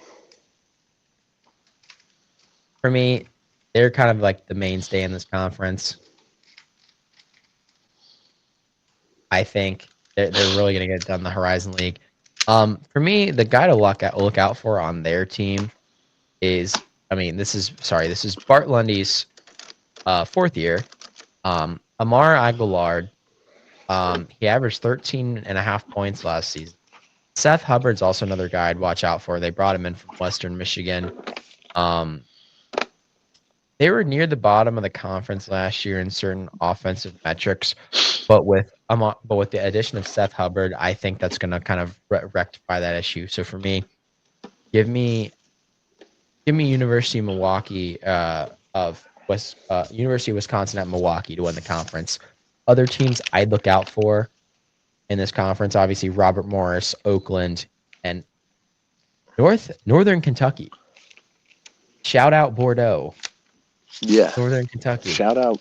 for me, they're kind of like the mainstay in this conference. I think they're really going to get done the Horizon League. For me, the guy to look out for on their team is, I mean, this is Bart Lundy's fourth year. Amar Aguilar. He averaged 13.5 points last season. Seth Hubbard's also another guy I'd watch out for. They brought him in from Western Michigan. They were near the bottom of the conference last year in certain offensive metrics, but with the addition of Seth Hubbard, I think that's going to kind of rectify that issue. So for me, give me University of Milwaukee University of Wisconsin at Milwaukee to win the conference. Other teams I'd look out for in this conference, obviously Robert Morris, Oakland, and Northern Kentucky. Shout out Bordeaux. Yeah. Northern Kentucky. Shout out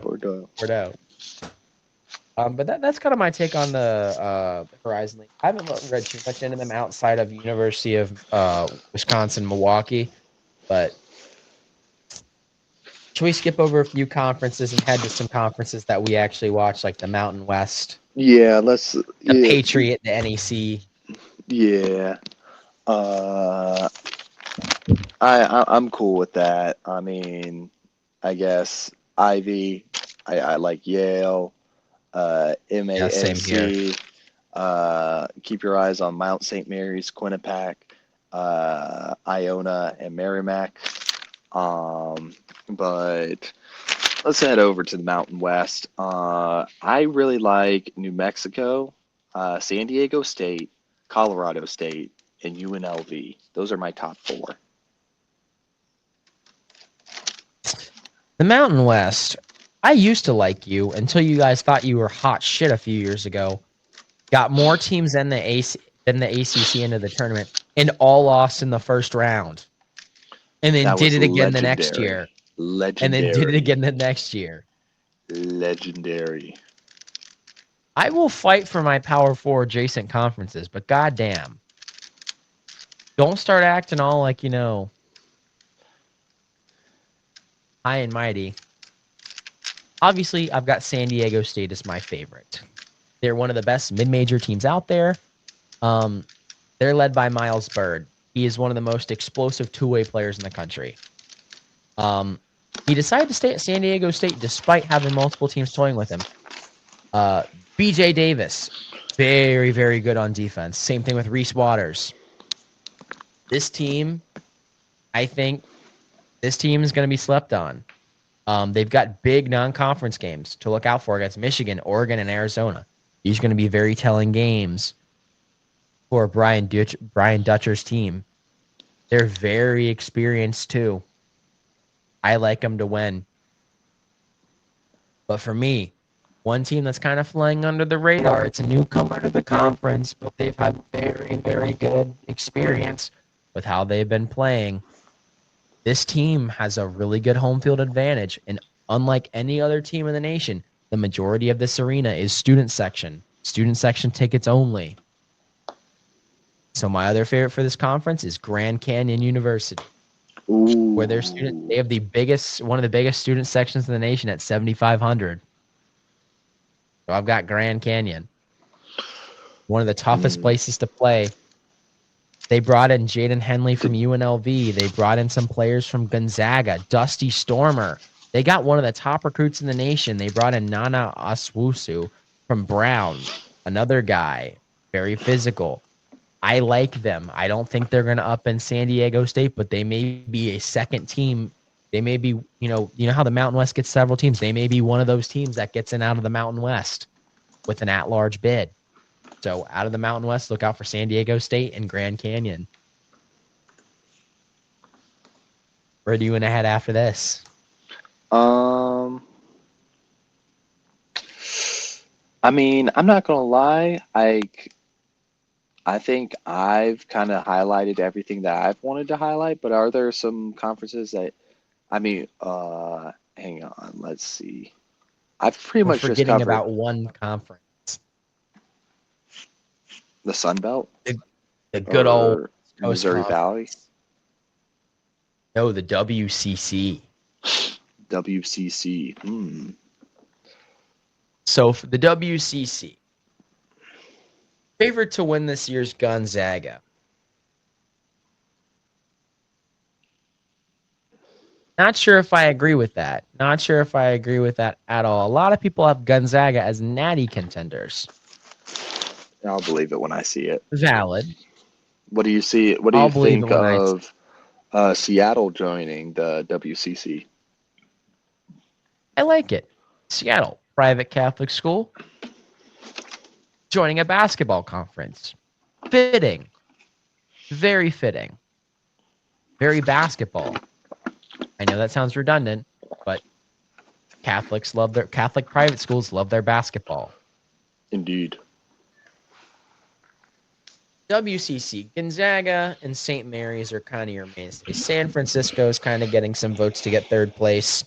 Bordeaux. Bordeaux. But that's kind of my take on the Horizon League. I haven't read too much into them outside of University of Wisconsin, Milwaukee. But should we skip over a few conferences and head to some conferences that we actually watch, like the Mountain West? Yeah, let's. The Patriot, the NEC. Yeah. I'm cool with that. I mean, I guess Ivy. I like Yale. MASC. Same here. Keep your eyes on Mount St. Mary's, Quinnipiac, Iona, and Merrimack. But let's head over to the Mountain West. I really like New Mexico, San Diego State, Colorado State, and UNLV. Those are my top four. The Mountain West. I used to like you until you guys thought you were hot shit a few years ago. Got more teams than the ACC into the tournament, and all lost in the first round. And then did it again the next year. And then did it again the next year. Legendary. I will fight for my Power 4 adjacent conferences, but goddamn. Don't start acting all like, high and mighty. Obviously, I've got San Diego State as my favorite. They're one of the best mid-major teams out there. They're led by Miles Bird. He is one of the most explosive two-way players in the country. He decided to stay at San Diego State despite having multiple teams toying with him. BJ Davis, very, very good on defense. Same thing with Reese Waters. This team, I think, is going to be slept on. They've got big non-conference games to look out for against Michigan, Oregon, and Arizona. These are going to be very telling games for Brian Dutcher's team. They're very experienced, too. I like them to win. But for me, one team that's kind of flying under the radar, it's a newcomer to the conference, but they've had very, very good experience with how they've been playing. This team has a really good home field advantage, and unlike any other team in the nation, the majority of this arena is student section tickets only. So my other favorite for this conference is Grand Canyon University. Ooh. Where they have one of the biggest student sections in the nation at 7,500. So I've got Grand Canyon. One of the toughest places to play. They brought in Jaden Henley from UNLV. They brought in some players from Gonzaga, Dusty Stormer. They got one of the top recruits in the nation. They brought in Nana Oswusu from Brown, another guy, very physical. I like them. I don't think they're going to up in San Diego State, but they may be a second team. They may be, you know how the Mountain West gets several teams. They may be one of those teams that gets in out of the Mountain West with an at-large bid. So out of the Mountain West, look out for San Diego State and Grand Canyon. Where do you want to head after this? I mean, I'm not gonna lie. I think I've kind of highlighted everything that I've wanted to highlight, but are there some conferences that, hang on, let's see. I've pretty much just covered about one conference. The Sun Belt? The good old Missouri Valley? No, the WCC. WCC. So for the WCC, favorite to win this year's Gonzaga. Not sure if I agree with that. Not sure if I agree with that at all. A lot of people have Gonzaga as natty contenders. I'll believe it when I see it. Valid. What do you see? What do I'll you believe it think when I. of Seattle joining the WCC? I like it. Seattle, private Catholic school, joining a basketball conference. Fitting. Very fitting. Very basketball. I know that sounds redundant, but Catholic private schools love their basketball. Indeed. WCC, Gonzaga and St. Mary's are kind of your mainstays. San Francisco is kind of getting some votes to get third place.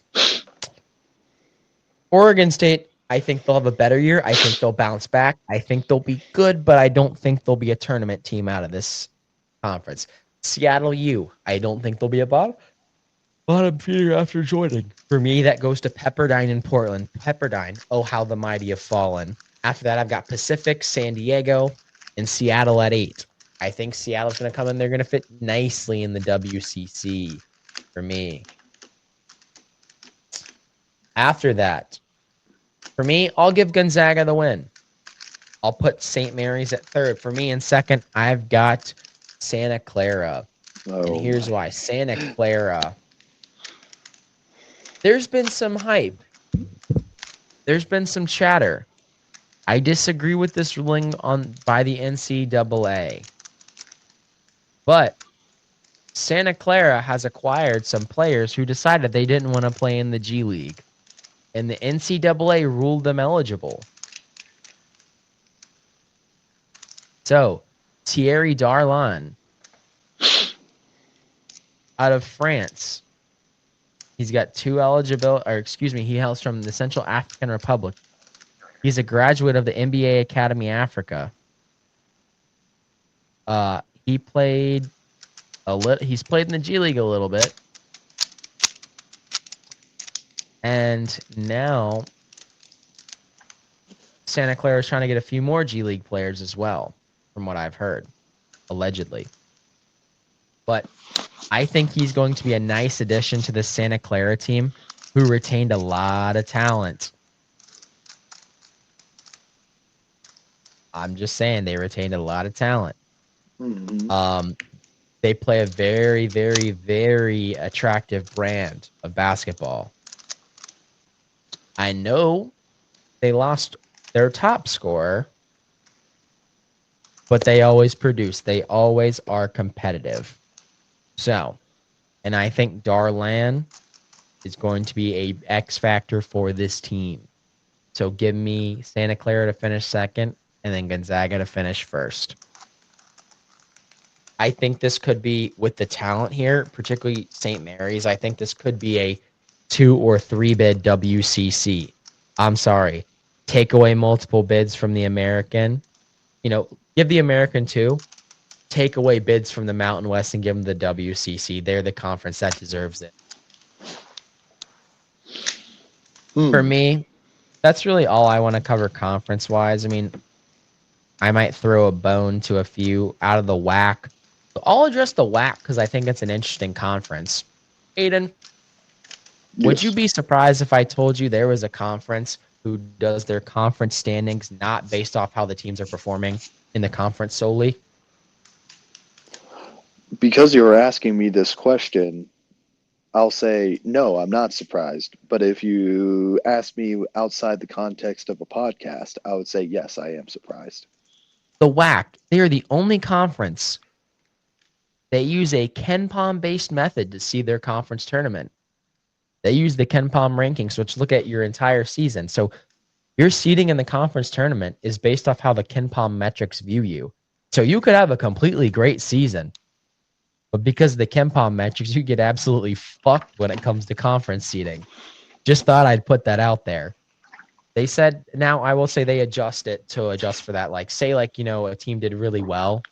Oregon State, I think they'll have a better year. I think they'll bounce back. I think they'll be good, but I don't think they'll be a tournament team out of this conference. Seattle U, I don't think they'll be a bottom feeder after joining. For me, that goes to Pepperdine in Portland. Pepperdine, oh, how the mighty have fallen. After that, I've got Pacific, San Diego, and Seattle at 8. I think Seattle's going to come in. They're going to fit nicely in the WCC for me. After that, for me, I'll give Gonzaga the win. I'll put St. Mary's at 3rd. For me, in 2nd, I've got Santa Clara. And here's why. Santa Clara. There's been some hype. There's been some chatter. I disagree with this ruling by the NCAA. But Santa Clara has acquired some players who decided they didn't want to play in the G League. And the NCAA ruled them eligible. So, Thierry Darlan out of France. He's got 2 he hails from the Central African Republic. He's a graduate of the NBA Academy Africa. He played he's played in the G League a little bit. And now Santa Clara is trying to get a few more G League players as well, from what I've heard, allegedly. But I think he's going to be a nice addition to the Santa Clara team, who retained a lot of talent. I'm just saying they retained a lot of talent. Mm-hmm. They play a very, very, very attractive brand of basketball. I know they lost their top scorer, but they always produce. They always are competitive. So, and I think Darlan is going to be a X factor for this team. So give me Santa Clara to finish 2nd and then Gonzaga to finish 1st. I think this could be, with the talent here, particularly St. Mary's, I think this could be a 2 or 3 bid WCC. I'm sorry. Take away multiple bids from the American. Give the American 2. Take away bids from the Mountain West and give them the WCC. They're the conference that deserves it. For me, that's really all I want to cover conference-wise. I mean, I might throw a bone to a few out of the WAC. I'll address the WAC because I think it's an interesting conference. Aiden, would you be surprised if I told you there was a conference who does their conference standings not based off how the teams are performing in the conference solely? Because you were asking me this question, I'll say, no, I'm not surprised. But if you ask me outside the context of a podcast, I would say, yes, I am surprised. The WAC, they are the only conference. They use a KenPom-based method to seed their conference tournament. They use the KenPom rankings, which look at your entire season. So your seeding in the conference tournament is based off how the KenPom metrics view you. So you could have a completely great season, but because of the KenPom metrics, you get absolutely fucked when it comes to conference seeding. Just thought I'd put that out there. They said, now I will say they adjust it to adjust for that. Like, say, a team did really well.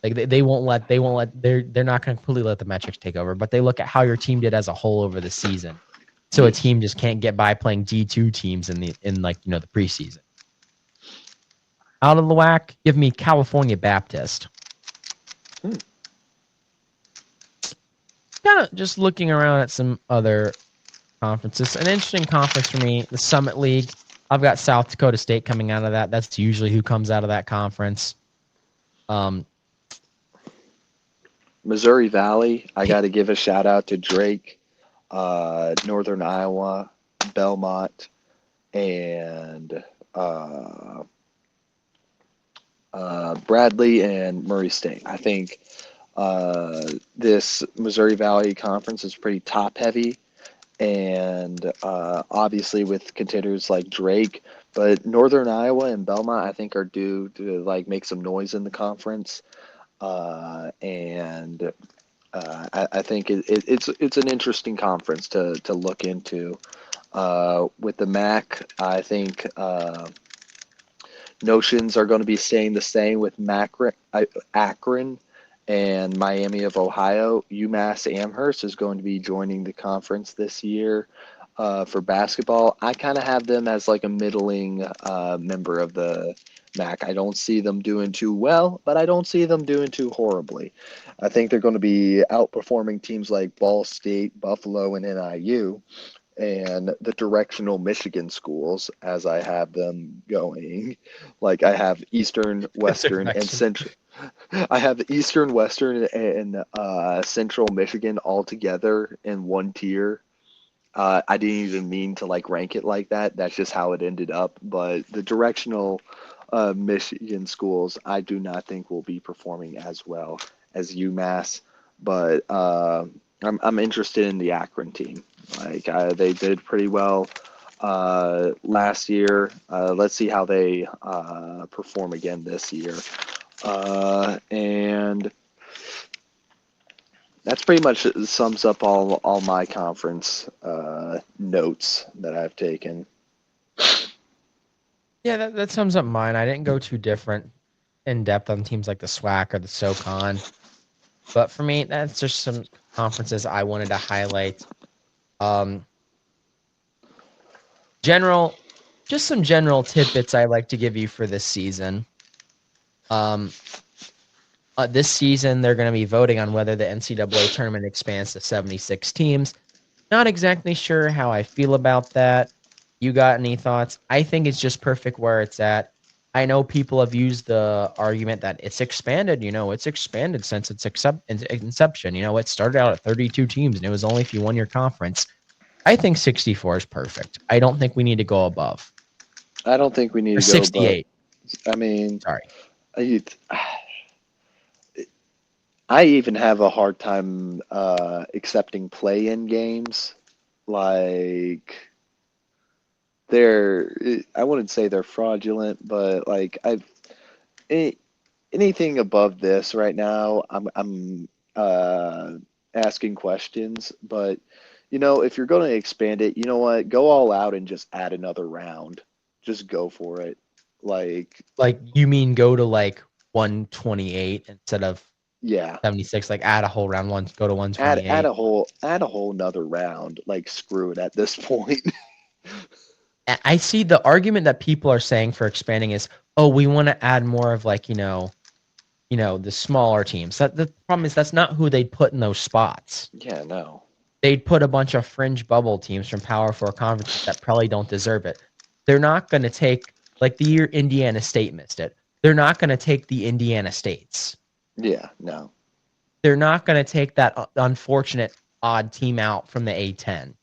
Like they're not going to completely let the metrics take over, but they look at how your team did as a whole over the season. So a team just can't get by playing G2 teams in the preseason. Out of the WAC, give me California Baptist. kind of just looking around at some other conferences. An interesting conference for me, the Summit League. I've got South Dakota State coming out of that. That's usually who comes out of that conference. Missouri Valley, I got to give a shout out to Drake, Northern Iowa, Belmont, and Bradley and Murray State. I think this Missouri Valley Conference is pretty top heavy, and obviously with contenders like Drake, but Northern Iowa and Belmont, I think, are due to like make some noise in the conference. And I think it's an interesting conference to look into. With the MAC, I think notions are going to be staying the same with Akron and Miami of Ohio. UMass Amherst is going to be joining the conference this year for basketball. I kind of have them as like a middling member of the MAC. I don't see them doing too well, but I don't see them doing too horribly. I think they're going to be outperforming teams like Ball State, Buffalo, and NIU, and the directional Michigan schools as I have them going. Like I have Eastern, Western, and Central. I have Eastern, Western, and Central Michigan all together in one tier. I didn't even mean to like rank it like that. That's just how it ended up. But the directional Michigan schools, I do not think will be performing as well as UMass. But I'm interested in the Akron team. Like they did pretty well last year. Let's see how they perform again this year. And that's pretty much sums up all my conference notes that I've taken. Yeah, that sums up mine. I didn't go too different in depth on teams like the SWAC or the SoCon. But for me, that's just some conferences I wanted to highlight. Just some general tidbits I like to give you for this season. This season, they're going to be voting on whether the NCAA tournament expands to 76 teams. Not exactly sure how I feel about that. You got any thoughts? I think it's just perfect where it's at. I know people have used the argument that it's expanded. It's expanded since its inception. It started out at 32 teams, and it was only if you won your conference. I think 64 is perfect. I don't think we need to go above. I don't think we need Or to go 68. But I mean, Sorry. I even have a hard time accepting play-in games. Like I wouldn't say they're fraudulent, but like anything above this right now, I'm asking questions. But if you're going to expand it, you know what? Go all out and just add another round. Just go for it. Like you mean go to 128 instead of yeah, 76? Like add a whole round one, go to 128. add a whole nother round. Like screw it at this point. I see the argument that people are saying for expanding is, oh, we want to add more of the smaller teams. The problem is that's not who they'd put in those spots. Yeah, no. They'd put a bunch of fringe bubble teams from Power 4 conferences that probably don't deserve it. They're not going to take, like the year Indiana State missed it, they're not going to take the Indiana States. Yeah, no. They're not going to take that unfortunate odd team out from the A10.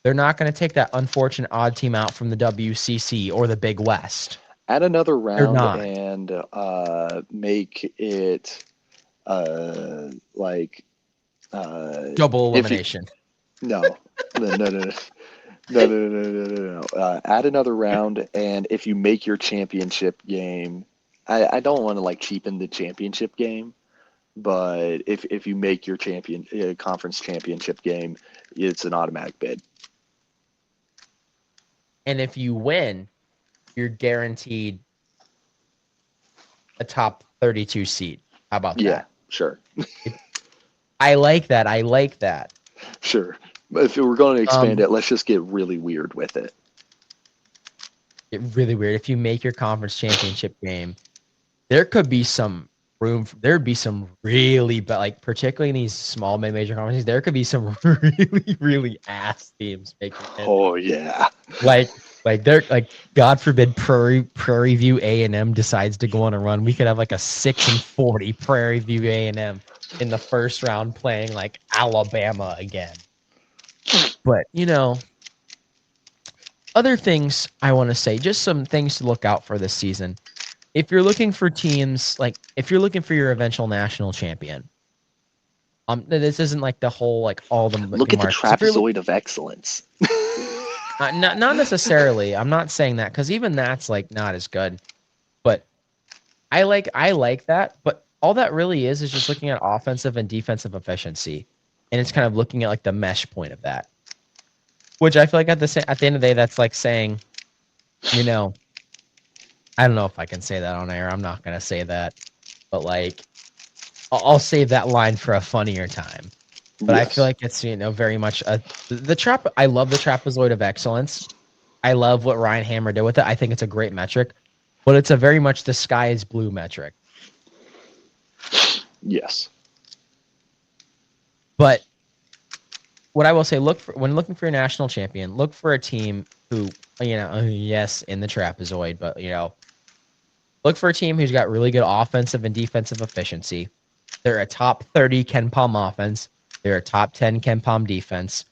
They're not going to take that unfortunate odd team out from the WCC or the Big West. Add another round and make it like double elimination. No. Add another round, and if you make your championship game, I don't want to cheapen the championship game, but if you make your conference championship game, it's an automatic bid. And if you win, you're guaranteed a top 32 seed. How about that? Yeah, sure. I like that. Sure. But if we're going to expand it, let's just get really weird with it. Get really weird. If you make your conference championship game, there could be some room. There'd be some really, but like particularly in these small mid-major conferences, there could be some really, really ass teams making it. Oh yeah. Like they're like, God forbid, Prairie View A&M decides to go on a run. We could have like a 6-40 Prairie View A&M in the first round playing like Alabama again. But other things I want to say, just some things to look out for this season. If you're looking for teams, like if you're looking for your eventual national champion, this isn't like the whole like all the Look at the markets. If you're trapezoid of excellence. not necessarily, I'm not saying that because even that's like not as good. But I like that. But all that really is just looking at offensive and defensive efficiency, and it's kind of looking at like the mesh point of that. Which I feel like at the end of the day, that's like saying, I don't know if I can say that on air. I'm not gonna say that, but like I'll save that line for a funnier time. But I feel Yes. like it's very much the trap. I love the trapezoid of excellence. I love what Ryan Hammer did with it. I think it's a great metric, but it's a very much the sky is blue metric. Yes. But what I will say, when looking for a national champion, look for a team who, yes, in the trapezoid, but look for a team who's got really good offensive and defensive efficiency. They're a top 30 Ken Palm offense. They're a top 10 Ken Palm defense,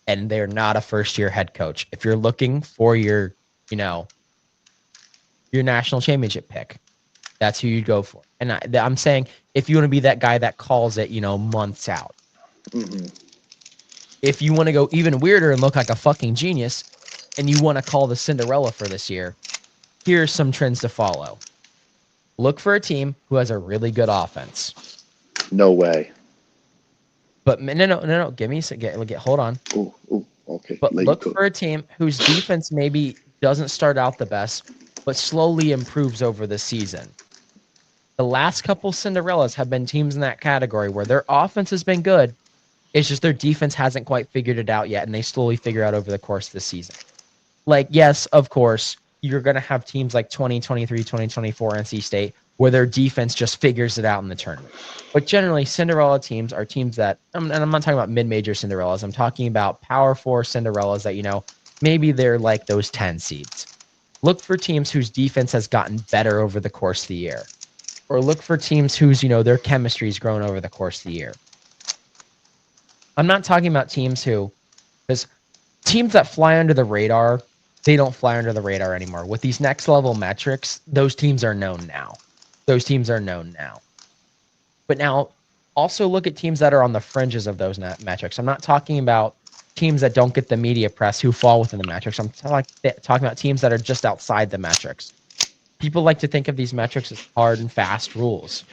and they're not a first-year head coach. If you're looking for your national championship pick, that's who you'd go for. And I'm saying if you want to be that guy that calls it, months out. Mm-hmm. If you want to go even weirder and look like a fucking genius, and you want to call the Cinderella for this year, here's some trends to follow. Look for a team who has a really good offense. No way. But no. Give me hold on. Ooh, okay. But look for a team whose defense maybe doesn't start out the best, but slowly improves over the season. The last couple Cinderellas have been teams in that category where their offense has been good. It's just their defense hasn't quite figured it out yet, and they slowly figure out over the course of the season. Like, yes, of course, you're going to have teams like 2023, 2024 NC State where their defense just figures it out in the tournament. But generally, Cinderella teams are teams that, and I'm not talking about mid-major Cinderellas. I'm talking about Power 4 Cinderellas that, maybe they're like those 10 seeds. Look for teams whose defense has gotten better over the course of the year. Or look for teams whose, their chemistry's grown over the course of the year. I'm not talking about teams because teams that fly under the radar, they don't fly under the radar anymore. With these next level metrics, those teams are known now. But now, also look at teams that are on the fringes of those metrics. I'm not talking about teams that don't get the media press who fall within the metrics. I'm talking about teams that are just outside the metrics. People like to think of these metrics as hard and fast rules.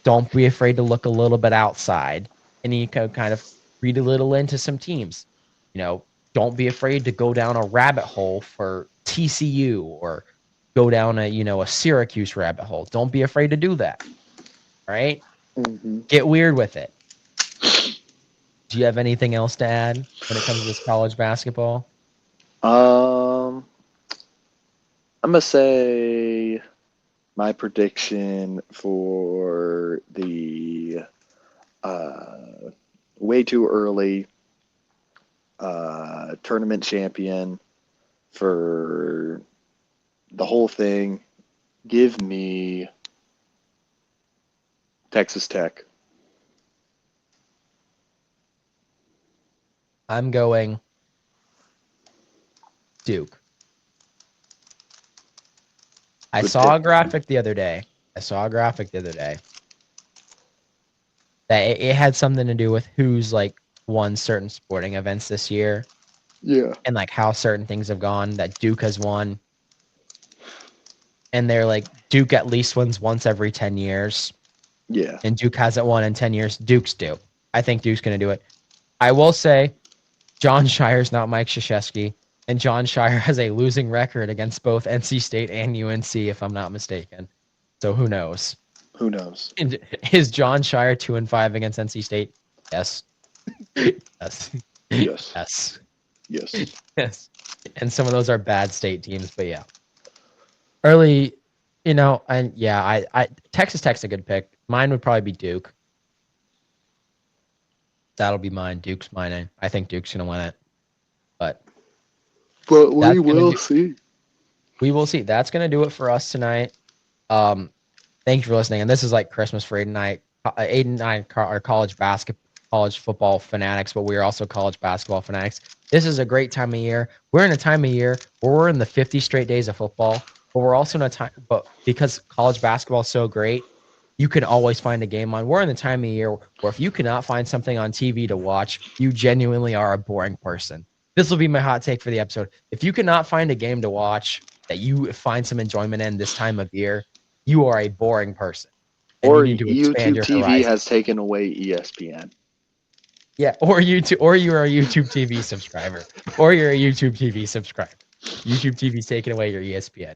Don't be afraid to look a little bit outside, and you can kind of read a little into some teams. Don't be afraid to go down a rabbit hole for TCU or go down a Syracuse rabbit hole. Don't be afraid to do that. All right? Mm-hmm. Get weird with it. Do you have anything else to add when it comes to this college basketball? I'm gonna say my prediction for the way too early tournament champion for the whole thing. Give me Texas Tech. I'm going Duke. I saw a graphic the other day that it had something to do with who's like won certain sporting events this year. Yeah. And like how certain things have gone that Duke has won. And they're like, Duke at least wins once every 10 years. Yeah. And Duke hasn't won in 10 years. Duke's due. I think Duke's going to do it. I will say John Shire's not Mike Krzyzewski. And John Shire has a losing record against both NC State and UNC, if I'm not mistaken. So who knows? Who knows? And is John Shire 2-5 against NC State? Yes. Yes. Yes. Yes. Yes. Yes. And some of those are bad state teams, but yeah. Early And yeah, I Texas Tech's a good pick. Mine would probably be Duke. That'll be mine. Duke's mine. I think Duke's gonna win it, but But we that's gonna will do. see. We will see. That's gonna do it for us tonight. Thank you for listening. And this is like Christmas for Aiden and I. Aiden and I are college football fanatics, but we are also college basketball fanatics. This is a great time of year. We're in a time of year where we're in the 50 straight days of football, but we're also in a time, but because college basketball is so great, you can always find a game on. We're in the time of year where if you cannot find something on TV to watch, you genuinely are a boring person. This will be my hot take for the episode. If you cannot find a game to watch that you find some enjoyment in this time of year, you are a boring person and you Or need to expand YouTube your TV horizon. has taken away ESPN. Yeah, or you're a YouTube TV subscriber, or you're a YouTube TV subscriber. YouTube TV's taking away your ESPN.